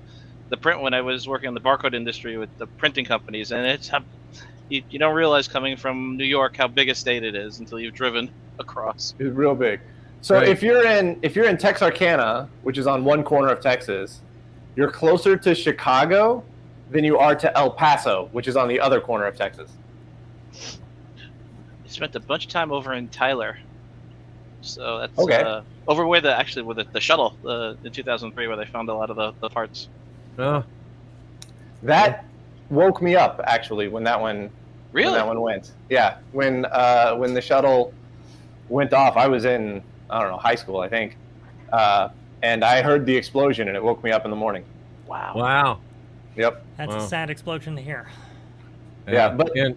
[SPEAKER 5] print when I was working on the barcode industry with the printing companies, and it's you don't realize coming from New York how big a state it is until you've driven across.
[SPEAKER 3] It's real big. So
[SPEAKER 2] Right.
[SPEAKER 3] if you're in Texarkana, which is on one corner of Texas, you're closer to Chicago than you are to El Paso, which is on the other corner of Texas.
[SPEAKER 5] I spent a bunch of time over in Tyler, so that's
[SPEAKER 3] Okay.
[SPEAKER 5] over where the shuttle in 2003 where they found a lot of the parts.
[SPEAKER 2] oh,
[SPEAKER 3] That woke me up actually when that one
[SPEAKER 5] Really?
[SPEAKER 3] when that one went. Yeah, when the shuttle went off, I was in high school, I think, and I heard the explosion and it woke me up in the morning.
[SPEAKER 5] Wow.
[SPEAKER 2] wow.
[SPEAKER 3] Yep.
[SPEAKER 4] That's
[SPEAKER 2] Wow.
[SPEAKER 4] a sad explosion to hear.
[SPEAKER 3] Yeah, but
[SPEAKER 2] And,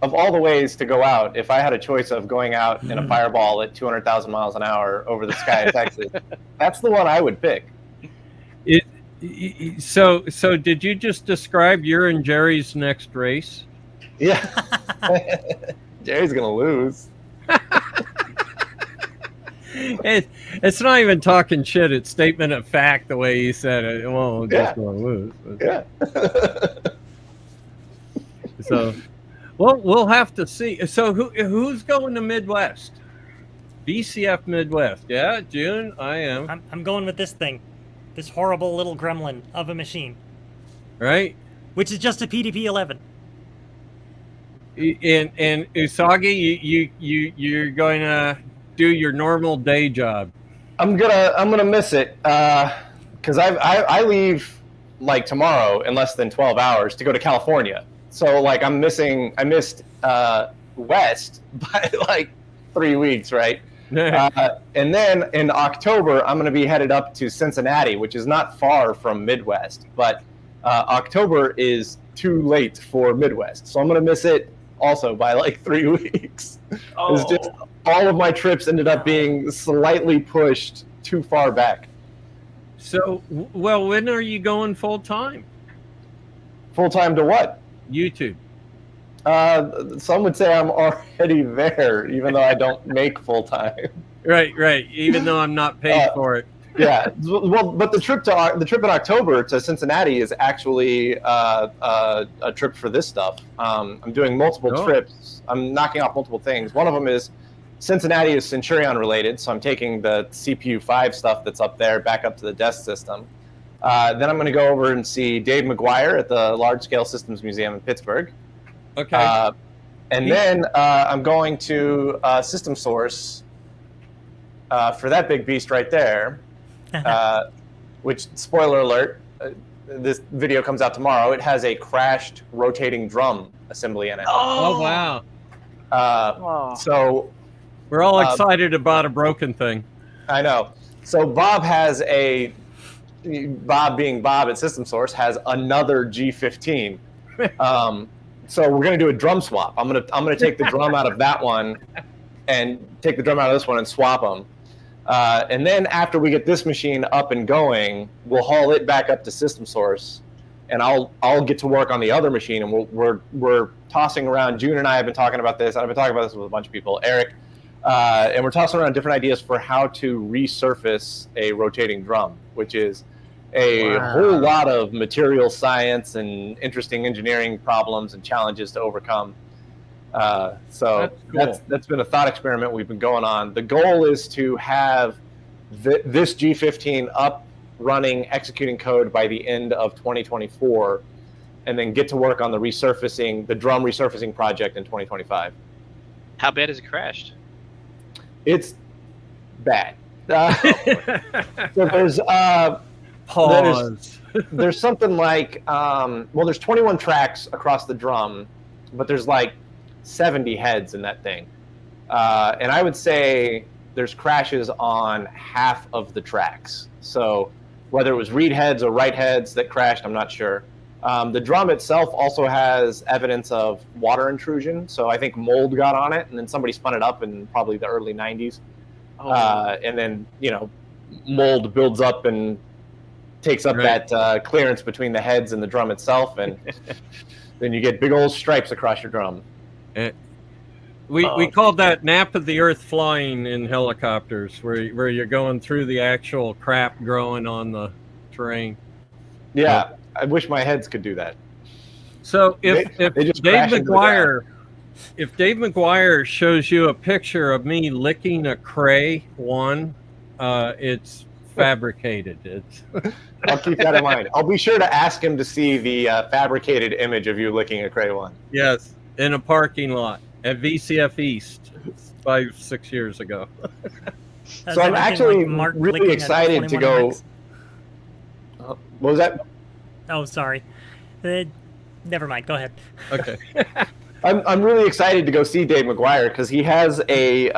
[SPEAKER 3] of all the ways to go out, if I had a choice of going out in a fireball at 200,000 miles an hour over the sky of Texas, that's the one I would pick.
[SPEAKER 2] so did you just describe your and Jerry's next race?
[SPEAKER 3] Yeah. Jerry's gonna lose.
[SPEAKER 2] It's not even talking shit. It's statement of fact the way he said it. Well, we're just going to lose.
[SPEAKER 3] Yeah.
[SPEAKER 2] So, well, we'll have to see. So who's going to Midwest? BCF Midwest. Yeah, June, I am.
[SPEAKER 4] I'm going with this thing. This horrible little gremlin of a machine.
[SPEAKER 2] Right?
[SPEAKER 4] Which is just a PDP-11.
[SPEAKER 2] And Usagi, you're going to do your normal day job.
[SPEAKER 3] I'm gonna miss it because I leave like tomorrow in less than 12 hours to go to California. So like I missed West by like 3 weeks, right? And then in October I'm gonna be headed up to Cincinnati, which is not far from Midwest, but October is too late for Midwest, so I'm gonna miss it also by like 3 weeks.
[SPEAKER 5] Oh.
[SPEAKER 3] It's just all of my trips ended up being slightly pushed too far back.
[SPEAKER 2] So, well, when are you going full time?
[SPEAKER 3] Full time to what?
[SPEAKER 2] YouTube.
[SPEAKER 3] Some would say I'm already there, even though I don't make full time.
[SPEAKER 2] Right. Even though I'm not paid for it.
[SPEAKER 3] Yeah. Well, but the trip in October to Cincinnati is actually a trip for this stuff. I'm doing multiple trips. I'm knocking off multiple things. One of them is Cincinnati is Centurion related, so I'm taking the CPU 5 stuff that's up there back up to the desk system. Then I'm going to go over and see Dave McGuire at the Large Scale Systems Museum in Pittsburgh.
[SPEAKER 2] Okay.
[SPEAKER 3] And then I'm going to System Source for that big beast right there, which, spoiler alert, this video comes out tomorrow. It has a crashed rotating drum assembly in it.
[SPEAKER 2] Oh wow.
[SPEAKER 3] So
[SPEAKER 2] we're all excited about a broken thing.
[SPEAKER 3] I know. So Bob being Bob at System Source, has another G15. So we're gonna do a drum swap. I'm gonna take the drum out of that one and take the drum out of this one and swap them. And then after we get this machine up and going, we'll haul it back up to System Source, and I'll get to work on the other machine. And we're tossing around. June and I have been talking about this. I've been talking about this with a bunch of people, Eric, and we're tossing around different ideas for how to resurface a rotating drum, which is a whole lot of material science and interesting engineering problems and challenges to overcome. So that's been a thought experiment we've been going on. The goal is to have this G15 up, running, executing code by the end of 2024, and then get to work on the drum resurfacing project in 2025.
[SPEAKER 5] How bad is it crashed?
[SPEAKER 3] It's bad. So there's
[SPEAKER 2] Pause.
[SPEAKER 3] there's something like there's 21 tracks across the drum, but there's like 70 heads in that thing, and I would say there's crashes on half of the tracks. So whether it was read heads or write heads that crashed, I'm not sure. The drum itself also has evidence of water intrusion, so I think mold got on it, and then somebody spun it up in probably the early 90s. And then mold builds up and takes up that clearance between the heads and the drum itself, and then you get big old stripes across your drum.
[SPEAKER 2] We called that nap of the earth flying in helicopters, where you're going through the actual crap growing on the terrain.
[SPEAKER 3] Yeah, I wish my heads could do that.
[SPEAKER 2] So if Dave McGuire shows you a picture of me licking a Cray one, it's fabricated.
[SPEAKER 3] I'll keep that in mind. I'll be sure to ask him to see the fabricated image of you licking a Cray one.
[SPEAKER 2] Yes, in a parking lot at VCF East 5-6 years ago.
[SPEAKER 3] So I'm actually really excited to go. What was that?
[SPEAKER 4] Oh, sorry. Never mind. Go ahead.
[SPEAKER 2] Okay.
[SPEAKER 3] I'm really excited to go see Dave McGuire because he has a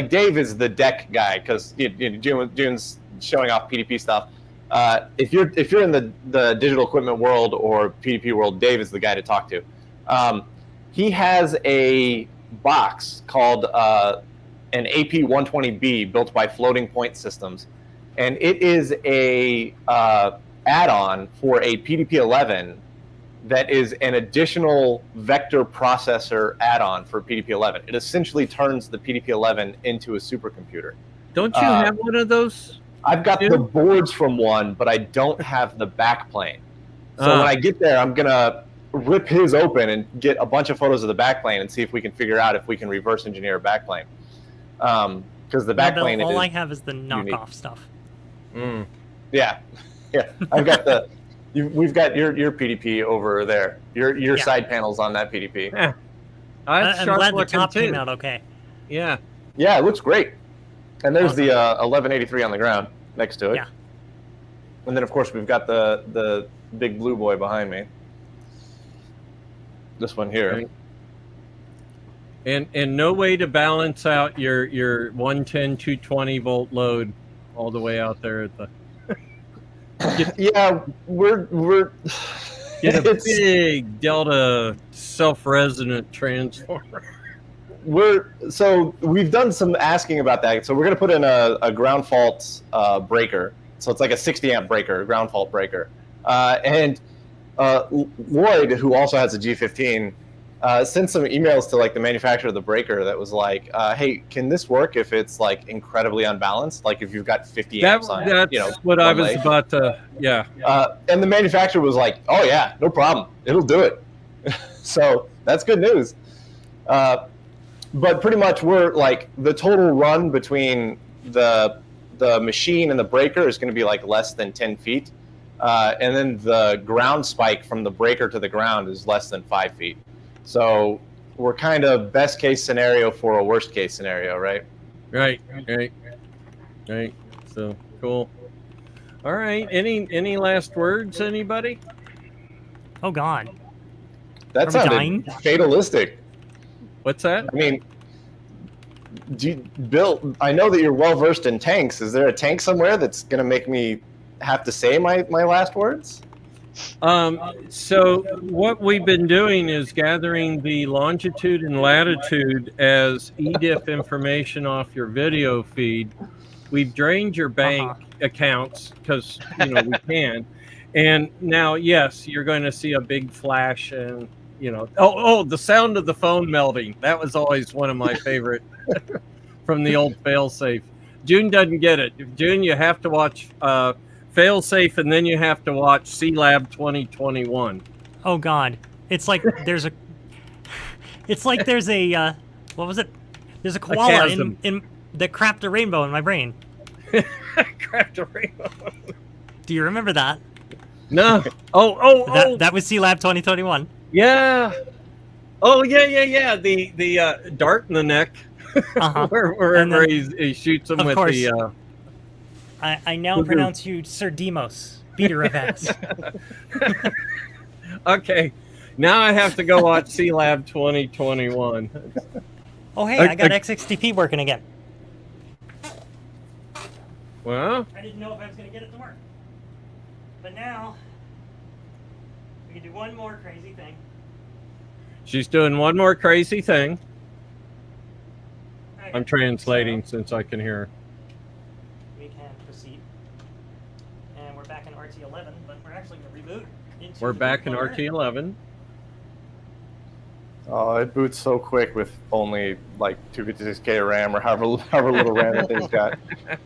[SPEAKER 3] Dave is the deck guy because June's showing off PDP stuff. If you're in the digital equipment world or PDP world, Dave is the guy to talk to. He has a box called an AP120B built by Floating Point Systems, and it is a add-on for a PDP-11 that is an additional vector processor add-on for PDP-11. It essentially turns the PDP-11 into a supercomputer.
[SPEAKER 2] Don't you have one of those?
[SPEAKER 3] I've got the boards from one, but I don't have the backplane. So when I get there, I'm going to rip his open and get a bunch of photos of the backplane and see if we can figure out if we can reverse engineer a backplane. Because the backplane
[SPEAKER 4] all I have is the knockoff stuff.
[SPEAKER 3] Yeah. I've got we've got your PDP over there. Your side panels on that PDP.
[SPEAKER 2] Yeah.
[SPEAKER 4] I'm glad the top came out okay.
[SPEAKER 2] Yeah.
[SPEAKER 3] Yeah, it looks great. And there's the 1183 on the ground next to it.
[SPEAKER 4] Yeah.
[SPEAKER 3] And then of course we've got the big blue boy behind me. This one here.
[SPEAKER 2] And no way to balance out your 110 220 volt load all the way out there at the
[SPEAKER 3] we're
[SPEAKER 2] get a big delta self-resonant transformer.
[SPEAKER 3] We've done some asking about that. So we're going to put in a ground fault breaker. So it's like a 60 amp breaker, ground fault breaker. And Lloyd, who also has a G15, sent some emails to like the manufacturer of the breaker that was like, "Hey, can this work if it's like incredibly unbalanced? Like if you've got 50 amps on,
[SPEAKER 2] that's what I was about to. Yeah.
[SPEAKER 3] And the manufacturer was like, "Oh yeah, no problem, it'll do it." So that's good news. But pretty much we're like the total run between the machine and the breaker is going to be like less than 10 feet. And then the ground spike from the breaker to the ground is less than 5 feet. So we're kind of best case scenario for a worst case scenario, right?
[SPEAKER 2] Right. So cool. All right. Any last words, anybody?
[SPEAKER 4] Oh God.
[SPEAKER 3] That
[SPEAKER 4] Are we
[SPEAKER 3] sounded
[SPEAKER 4] dying?
[SPEAKER 3] fatalistic.
[SPEAKER 2] What's that?
[SPEAKER 3] I mean, Bill, I know that you're well versed in tanks. Is there a tank somewhere that's going to make me have to say my last words?
[SPEAKER 2] So what we've been doing is gathering the longitude and latitude as EDIF information off your video feed. We've drained your bank accounts because we can, and now yes, you're going to see a big flash and the sound of the phone melting. That was always one of my favorite from the old failsafe. June doesn't get it. June, you have to watch Failsafe, and then you have to watch C-Lab 2021.
[SPEAKER 4] Oh God, it's like there's a what was it? There's a koala in that crapped a rainbow in my brain.
[SPEAKER 2] Crapped a rainbow.
[SPEAKER 4] Do you remember that?
[SPEAKER 2] No.
[SPEAKER 4] That was C-Lab 2021.
[SPEAKER 2] Yeah. Oh yeah. The dart in the neck. Wherever he shoots him with
[SPEAKER 4] course,
[SPEAKER 2] the.
[SPEAKER 4] I now pronounce you Sir Demos, beater of heads.
[SPEAKER 2] Okay, now I have to go watch C-Lab 2021.
[SPEAKER 4] Oh hey, I got XXDP working again.
[SPEAKER 2] Well,
[SPEAKER 4] I didn't know if I was going to get it to work, but now we can do one more crazy thing.
[SPEAKER 2] She's doing one more crazy thing.
[SPEAKER 4] Okay.
[SPEAKER 2] I'm translating since I can hear her.
[SPEAKER 4] We can proceed. And we're back in RT11, but we're actually going to reboot into
[SPEAKER 2] We're
[SPEAKER 4] the
[SPEAKER 2] back in
[SPEAKER 4] bootloader.
[SPEAKER 2] RT11.
[SPEAKER 3] Oh, it boots so quick with only like 256K RAM or however little RAM that thing's got.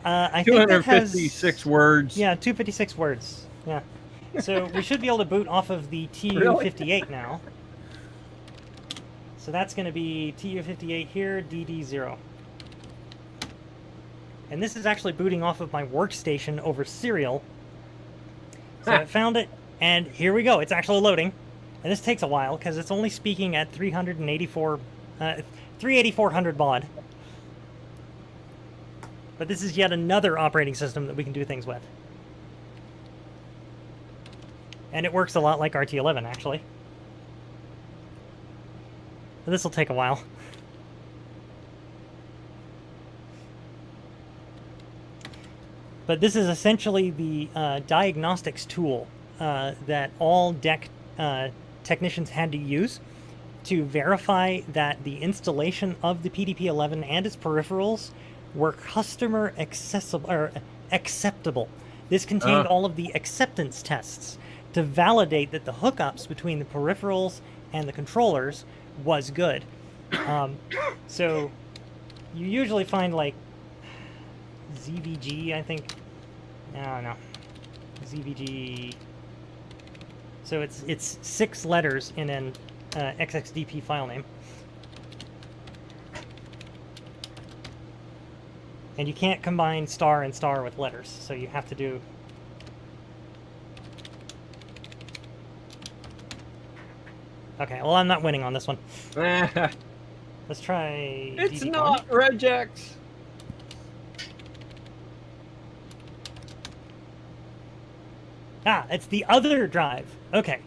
[SPEAKER 4] I think that
[SPEAKER 2] 256 words.
[SPEAKER 4] Yeah, 256 words. Yeah. So we should be able to boot off of the TU58 now. So that's going to be TU58 here, DD0. And this is actually booting off of my workstation over serial. So I found it, and here we go. It's actually loading. And this takes a while because it's only speaking at 38400 baud. But this is yet another operating system that we can do things with. And it works a lot like RT11, actually. But this will take a while. But this is essentially the diagnostics tool that all deck technicians had to use to verify that the installation of the PDP-11 and its peripherals were customer acceptable. This contained all of the acceptance tests to validate that the hookups between the peripherals and the controllers was good. So you usually find like ZVG, I think. I don't know. ZVG. So it's 6 letters in an XXDP file name. And you can't combine star and star with letters, so you have to do... Okay, well, I'm not winning on this one. Let's try...
[SPEAKER 2] It's
[SPEAKER 4] DD1.
[SPEAKER 2] not regex.
[SPEAKER 4] Ah, it's the other drive. Okay.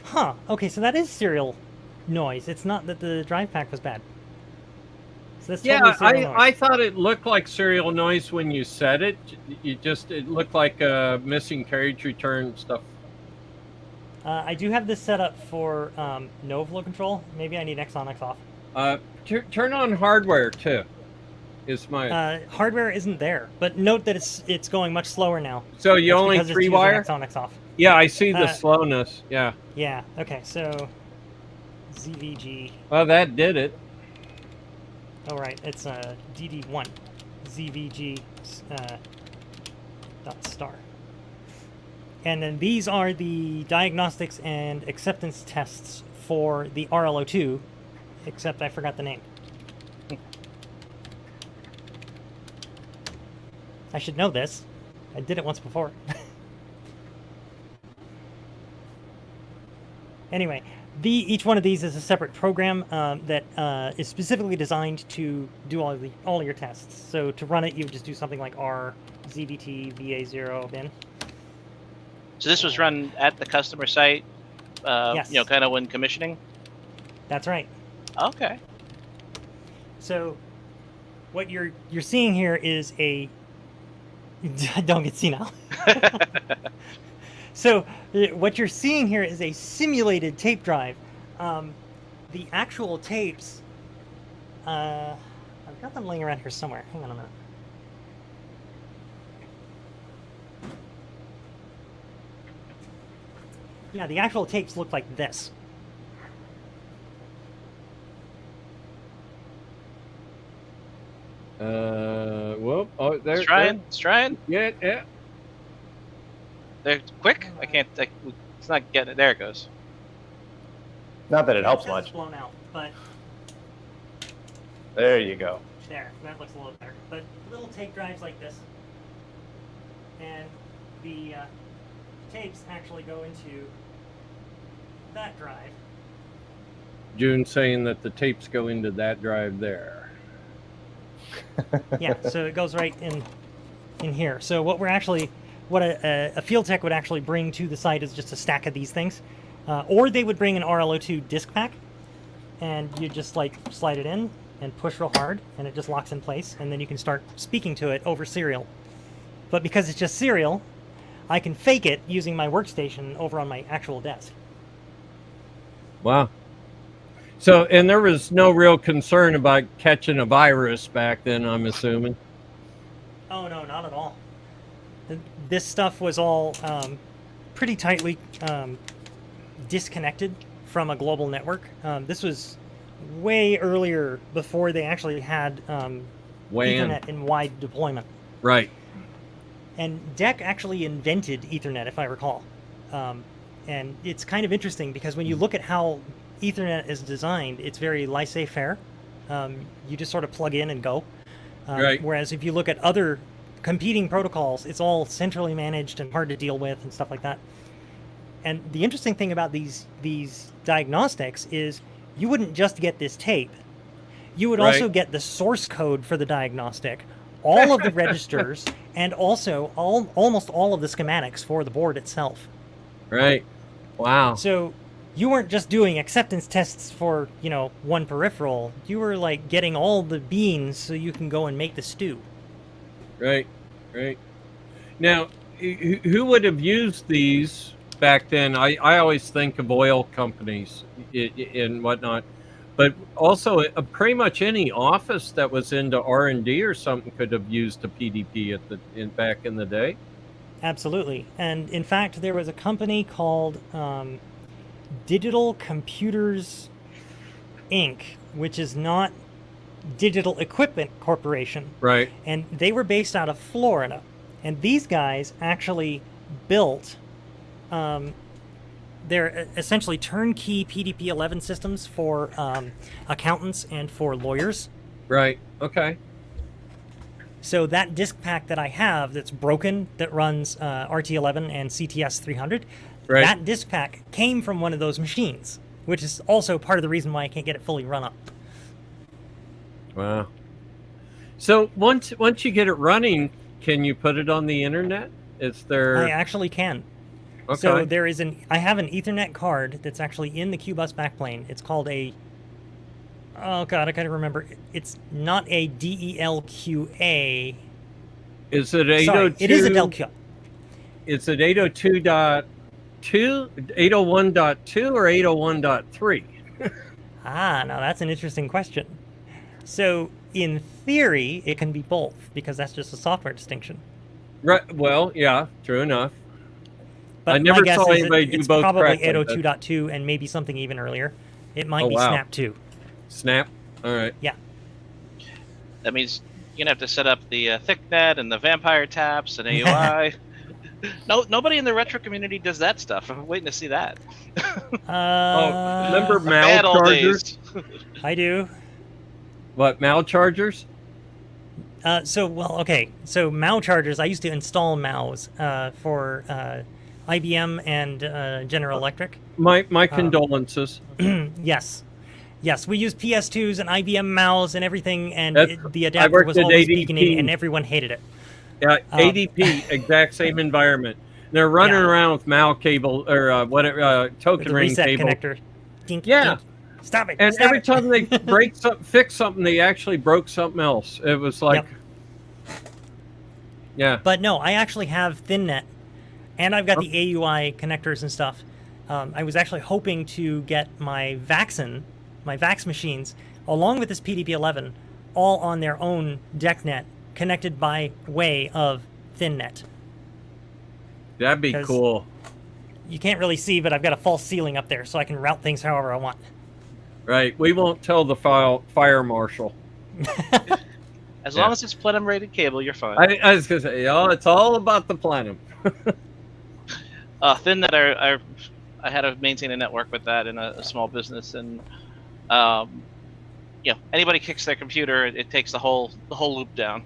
[SPEAKER 4] Huh. Okay, so that is serial noise. It's not that the drive pack was bad. So that's totally serial noise.
[SPEAKER 2] I thought it looked like serial noise when you said it. It looked like missing carriage return stuff.
[SPEAKER 4] I do have this set up for no flow control. Maybe I need X on, X off.
[SPEAKER 2] Turn on hardware too. Is my
[SPEAKER 4] hardware isn't there, but note that it's going much slower now.
[SPEAKER 2] So you
[SPEAKER 4] That's
[SPEAKER 2] only
[SPEAKER 4] because it's
[SPEAKER 2] 3
[SPEAKER 4] using
[SPEAKER 2] wire?
[SPEAKER 4] X on, X off.
[SPEAKER 2] Yeah, I see the slowness. Yeah.
[SPEAKER 4] Yeah. Okay. So ZVG.
[SPEAKER 2] Well, that did it.
[SPEAKER 4] Oh right, it's DD1 ZVG dot star. And then these are the diagnostics and acceptance tests for the RL02, except I forgot the name. I should know this. I did it once before. Anyway, each one of these is a separate program that is specifically designed to do all your tests. So to run it, you would just do something like R ZVT VA0 bin.
[SPEAKER 5] So this was run at the customer site,
[SPEAKER 4] Yes.
[SPEAKER 5] you know, kind of when commissioning?
[SPEAKER 4] That's right.
[SPEAKER 5] Okay.
[SPEAKER 4] So what you're seeing here is a don't get senile. So what you're seeing here is a simulated tape drive. The actual tapes, I've got them laying around here somewhere. Hang on a minute. Yeah, the actual tapes look like this.
[SPEAKER 2] Whoop. Oh, there.
[SPEAKER 5] It's trying. It's trying.
[SPEAKER 2] Yeah, yeah.
[SPEAKER 5] They're quick. I can't. It's not getting it. There it goes.
[SPEAKER 3] Not that it helps
[SPEAKER 4] says it's
[SPEAKER 3] much.
[SPEAKER 4] blown out, but
[SPEAKER 3] There you go.
[SPEAKER 4] there, that looks a little better. But little tape drives like this, and the tapes actually go into that drive.
[SPEAKER 2] June saying that the tapes go into that drive there.
[SPEAKER 4] Yeah, so it goes right in here. So what a field tech would actually bring to the site is just a stack of these things, or they would bring an RL02 disc pack, and you just like slide it in and push real hard, and it just locks in place, and then you can start speaking to it over serial. But because it's just serial, I can fake it using my workstation over on my actual desk.
[SPEAKER 2] Wow. So, and there was no real concern about catching a virus back then, I'm assuming.
[SPEAKER 4] Oh no, not at all. This stuff was all pretty tightly disconnected from a global network. This was way earlier, before they actually had Ethernet in wide deployment.
[SPEAKER 2] Right.
[SPEAKER 4] And DEC actually invented Ethernet, if I recall. And it's kind of interesting because when you look at how Ethernet is designed, it's very laissez-faire. You just sort of plug in and go.
[SPEAKER 2] Right.
[SPEAKER 4] Whereas if you look at other competing protocols, it's all centrally managed and hard to deal with and stuff like that. And the interesting thing about these diagnostics is you wouldn't just get this tape. You would also get the source code for the diagnostic, all of the registers, and also almost all of the schematics for the board itself.
[SPEAKER 2] Right. Wow.
[SPEAKER 4] So you weren't just doing acceptance tests for, one peripheral. You were like getting all the beans so you can go and make the stew.
[SPEAKER 2] Right. Right. Now, who would have used these back then? I always think of oil companies and whatnot, but also pretty much any office that was into R&D or something could have used a PDP back in the day.
[SPEAKER 4] Absolutely. And in fact, there was a company called Digital Computers Inc., which is not Digital Equipment Corporation.
[SPEAKER 2] Right.
[SPEAKER 4] And they were based out of Florida. And these guys actually built they're essentially turnkey PDP-11 systems for accountants and for lawyers.
[SPEAKER 2] Right. Okay.
[SPEAKER 4] So that disk pack that I have that's broken, that runs RT11 and CTS 300,
[SPEAKER 2] right,
[SPEAKER 4] that disk pack came from one of those machines, which is also part of the reason why I can't get it fully run up.
[SPEAKER 2] Wow. So once you get it running, can you put it on the internet? Is there?
[SPEAKER 4] I actually can.
[SPEAKER 2] Okay.
[SPEAKER 4] So there is I have an Ethernet card that's actually in the Q-Bus backplane. It's called oh god, I gotta remember. It's not a DELQA.
[SPEAKER 2] Is it 802?
[SPEAKER 4] Sorry, it is a DELQA.
[SPEAKER 2] Is it 802.2, 801.2, or 801.3?
[SPEAKER 4] Ah, now that's an interesting question. So in theory, it can be both because that's just a software distinction.
[SPEAKER 2] Right. Well, yeah, true enough.
[SPEAKER 4] But
[SPEAKER 2] I never
[SPEAKER 4] my guess
[SPEAKER 2] saw
[SPEAKER 4] is
[SPEAKER 2] anybody do
[SPEAKER 4] it's
[SPEAKER 2] both
[SPEAKER 4] probably
[SPEAKER 2] correctly, but-
[SPEAKER 4] 802.2 and maybe something even earlier. It might
[SPEAKER 2] Oh,
[SPEAKER 4] be
[SPEAKER 2] wow.
[SPEAKER 4] Snap 2.
[SPEAKER 2] Snap. All right.
[SPEAKER 5] That means you're gonna have to set up the thicknet and the vampire taps and AUI. Nobody in the retro community does that stuff. I'm waiting to see that.
[SPEAKER 2] Remember
[SPEAKER 5] The bad
[SPEAKER 2] Mal
[SPEAKER 5] old
[SPEAKER 2] chargers?
[SPEAKER 5] days.
[SPEAKER 4] I do.
[SPEAKER 2] What, Mal chargers?
[SPEAKER 4] So Mao chargers, I used to install Maos for IBM and General Electric.
[SPEAKER 2] My condolences.
[SPEAKER 4] Yes, we used PS2s and IBM Maos and everything, and the
[SPEAKER 2] I
[SPEAKER 4] adapter
[SPEAKER 2] worked
[SPEAKER 4] was
[SPEAKER 2] at
[SPEAKER 4] always
[SPEAKER 2] ADP.
[SPEAKER 4] beaconing, and everyone hated it.
[SPEAKER 2] Yeah, ADP, exact same environment. They're running
[SPEAKER 4] Yeah.
[SPEAKER 2] around with Mal cable or whatever token
[SPEAKER 4] The
[SPEAKER 2] ring
[SPEAKER 4] reset
[SPEAKER 2] cable.
[SPEAKER 4] connector. Dink,
[SPEAKER 2] Yeah.
[SPEAKER 4] dink. Stop it.
[SPEAKER 2] And
[SPEAKER 4] stop
[SPEAKER 2] every
[SPEAKER 4] it.
[SPEAKER 2] time they fix something, they actually broke something else. It was like, yeah.
[SPEAKER 4] But no, I actually have ThinNet, and I've got the AUI connectors and stuff. I was actually hoping to get my VAX machines, along with this PDP-11, all on their own DECnet, connected by way of ThinNet.
[SPEAKER 2] That'd be
[SPEAKER 4] 'Cause-
[SPEAKER 2] cool.
[SPEAKER 4] You can't really see, but I've got a false ceiling up there, so I can route things however I want.
[SPEAKER 2] Right. We won't tell the fire marshal.
[SPEAKER 5] As long as it's plenum rated cable, you're fine.
[SPEAKER 2] I was going to say, it's all about the plenum.
[SPEAKER 5] ThinNet, I had to maintain a network with that in a small business, and anybody kicks their computer, it takes the whole loop down.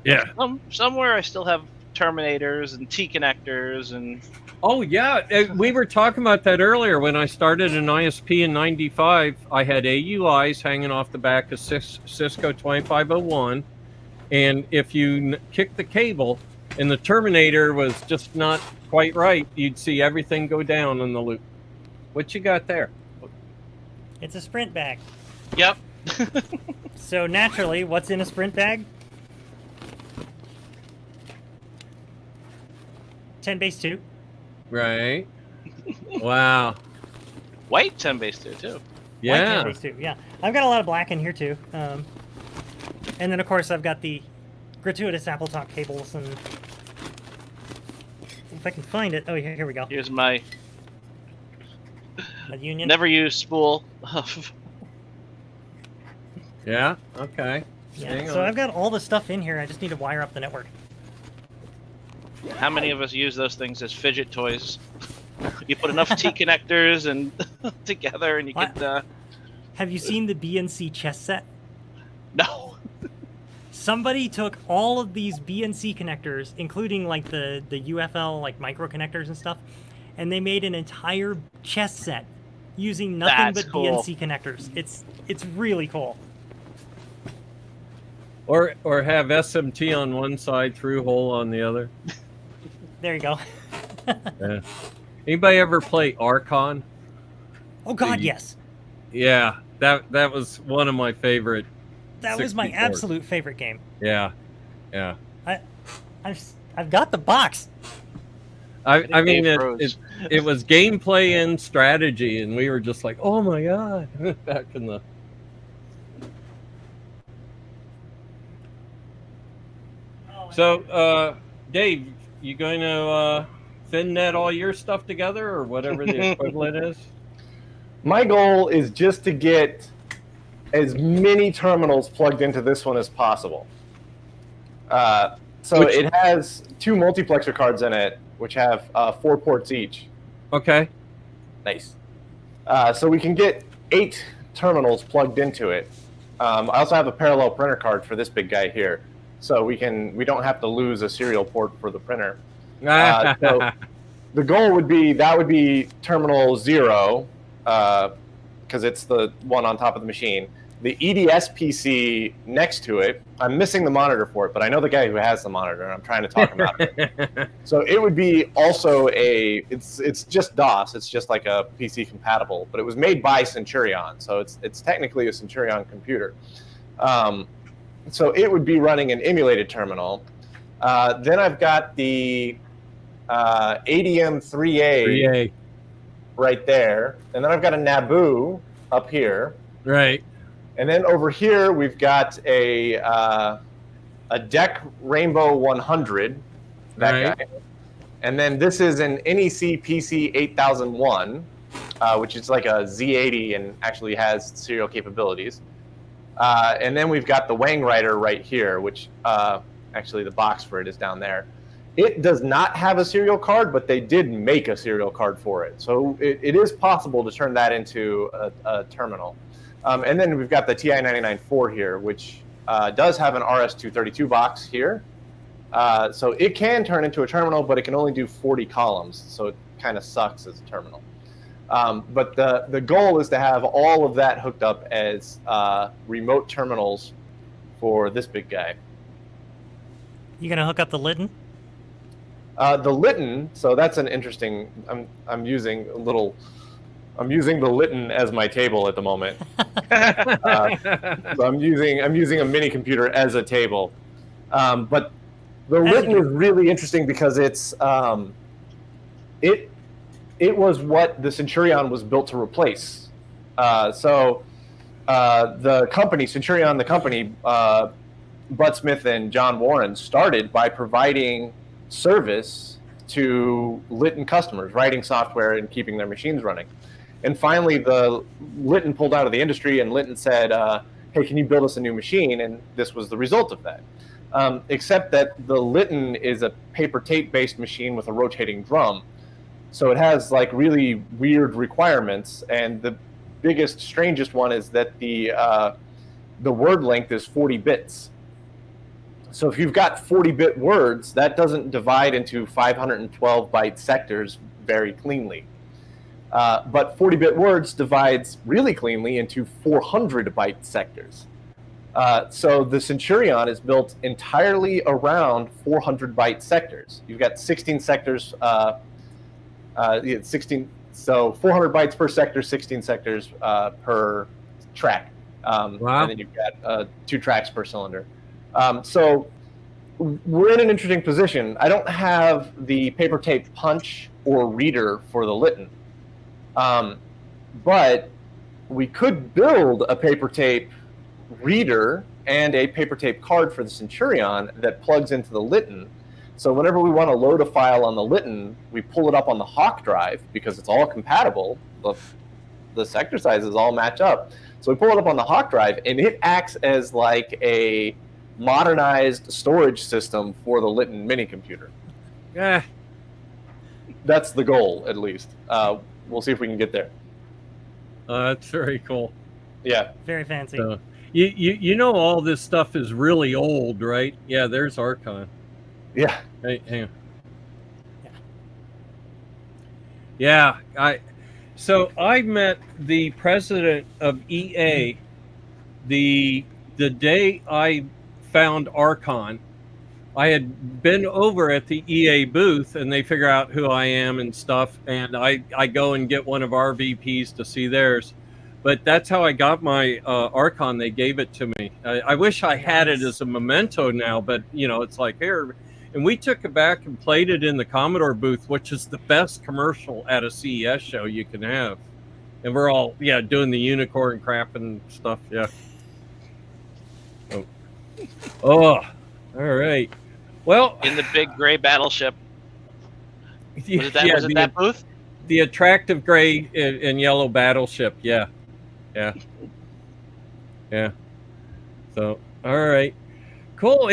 [SPEAKER 2] Yeah.
[SPEAKER 5] Somewhere I still have terminators and T connectors and.
[SPEAKER 2] Oh, yeah. We were talking about that earlier. When I started an ISP in 95, I had AUIs hanging off the back of Cisco 2501. And if you kick the cable and the terminator was just not quite right, you'd see everything go down in the loop. What you got there?
[SPEAKER 4] It's a Sprint bag.
[SPEAKER 5] Yep.
[SPEAKER 4] So naturally, what's in a Sprint bag? 10 base 2.
[SPEAKER 2] Right. Wow.
[SPEAKER 5] White 10 base 2 too.
[SPEAKER 4] White
[SPEAKER 2] Yeah.
[SPEAKER 4] 10 base 2. Yeah. I've got a lot of black in here too. And then of course I've got the gratuitous Apple Talk cables, and if I can find it. Oh, here we go.
[SPEAKER 5] Here's my
[SPEAKER 4] A Union.
[SPEAKER 5] never used spool.
[SPEAKER 2] Yeah. Okay.
[SPEAKER 4] Yeah.
[SPEAKER 2] Hang
[SPEAKER 4] So
[SPEAKER 2] on.
[SPEAKER 4] I've got all the stuff in here. I just need to wire up the network.
[SPEAKER 5] How many of us use those things as fidget toys? You put enough T connectors and together, and you
[SPEAKER 4] What?
[SPEAKER 5] get.
[SPEAKER 4] Have you seen the BNC chess set?
[SPEAKER 5] No.
[SPEAKER 4] Somebody took all of these BNC connectors, including like the UFL like micro connectors and stuff, and they made an entire chess set using nothing
[SPEAKER 5] That's
[SPEAKER 4] but
[SPEAKER 5] cool.
[SPEAKER 4] BNC connectors. It's really cool.
[SPEAKER 2] Or have SMT on one side, through hole on the other.
[SPEAKER 4] There you go.
[SPEAKER 2] Yeah. Anybody ever play Archon?
[SPEAKER 4] Oh God,
[SPEAKER 2] The-
[SPEAKER 4] yes.
[SPEAKER 2] Yeah, that was one of my favorite.
[SPEAKER 4] That was my
[SPEAKER 2] 64.
[SPEAKER 4] absolute favorite game.
[SPEAKER 2] Yeah.
[SPEAKER 4] I've got the box.
[SPEAKER 2] I mean,
[SPEAKER 5] Dave froze.
[SPEAKER 2] it was gameplay and strategy, and we were just like, oh my god, back in the. So, Dave, you going to ThinNet all your stuff together, or whatever the equivalent is?
[SPEAKER 3] My goal is just to get as many terminals plugged into this one as possible. So
[SPEAKER 2] Which-
[SPEAKER 3] it has 2 multiplexer cards in it, which have 4 ports each.
[SPEAKER 2] Okay.
[SPEAKER 3] Nice. So we can get 8 terminals plugged into it. I also have a parallel printer card for this big guy here, so we don't have to lose a serial port for the printer. So the goal would be terminal 0, because it's the one on top of the machine. The EDS PC next to it, I'm missing the monitor for it, but I know the guy who has the monitor, and I'm trying to talk him out of it. So it would be also it's just DOS, it's just like a PC compatible, but it was made by Centurion, so it's technically a Centurion computer. So it would be running an emulated terminal. Then I've got the ADM3A
[SPEAKER 2] 3A.
[SPEAKER 3] right there, and then I've got a Naboo up here.
[SPEAKER 2] Right.
[SPEAKER 3] And then over here, we've got a DEC Rainbow 100, that
[SPEAKER 2] Right.
[SPEAKER 3] guy. And then this is an NEC PC 8001, which is like a Z80 and actually has serial capabilities. And then we've got the Wang Rider right here, which actually the box for it is down there. It does not have a serial card, but they did make a serial card for it. So it is possible to turn that into a terminal. And then we've got the TI-99-4 here, which does have an RS-232 box here. So it can turn into a terminal, but it can only do 40 columns. So it kind of sucks as a terminal. But the goal is to have all of that hooked up as remote terminals for this big guy.
[SPEAKER 4] You gonna hook up the Lytton?
[SPEAKER 3] The Lytton, so that's an interesting. I'm using the Lytton as my table at the moment. So I'm using a mini computer as a table, but the Lytton is really interesting because it was what the Centurion was built to replace. The company Centurion, the company, Bud Smith and John Warren started by providing service to Lytton customers, writing software and keeping their machines running. And finally, the Lytton pulled out of the industry, and Lytton said, "Hey, can you build us a new machine?" And this was the result of that. Except that the Lytton is a paper tape-based machine with a rotating drum, so it has like really weird requirements. And the biggest, strangest one is that the word length is 40 bits. So if you've got 40-bit words, that doesn't divide into 512-byte sectors very cleanly. But 40-bit words divides really cleanly into 400-byte sectors. So the Centurion is built entirely around 400-byte sectors. You've got 16 sectors, 16. So 400 bytes per sector, 16 sectors per track. Wow. And then you've got 2 tracks per cylinder. So we're in an interesting position. I don't have the paper tape punch or reader for the Lytton, but we could build a paper tape reader and a paper tape card for the Centurion that plugs into the Lytton. So whenever we want to load a file on the Lytton, we pull it up on the Hawk drive because it's all compatible. The sector sizes all match up. So we pull it up on the Hawk drive, and it acts as like a modernized storage system for the Lytton mini computer.
[SPEAKER 2] Yeah,
[SPEAKER 3] that's the goal, at least. We'll see if we can get there.
[SPEAKER 2] That's very cool.
[SPEAKER 3] Yeah,
[SPEAKER 4] very fancy.
[SPEAKER 2] You know all this stuff is really old, right? Yeah, there's Archon.
[SPEAKER 3] Yeah.
[SPEAKER 2] Hey, hang on. Yeah, So I met the president of EA the day I found Archon. I had been over at the EA booth, and they figure out who I am and stuff, and I go and get one of our VPs to see theirs. But that's how I got my Archon. They gave it to me. I wish I had it as a memento now, but it's like here. And we took it back and played it in the Commodore booth, which is the best commercial at a CES show you can have. And we're all, doing the unicorn crap and stuff. Yeah. Oh, all right. Well,
[SPEAKER 5] in the big gray battleship. Was it that, was it that booth?
[SPEAKER 2] The attractive gray and yellow battleship. Yeah. So, all right. Cool.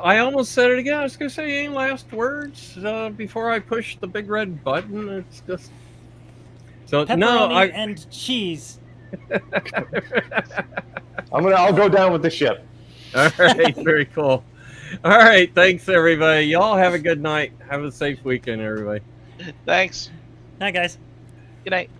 [SPEAKER 2] I almost said it again. I was going to say any last words before I push the big red button. It's just so
[SPEAKER 4] pepperoni and cheese.
[SPEAKER 3] I'll go down with the ship.
[SPEAKER 2] All right. Very cool. All right. Thanks, everybody. Y'all have a good night. Have a safe weekend, everybody.
[SPEAKER 5] Thanks.
[SPEAKER 4] Night, guys.
[SPEAKER 5] Good night.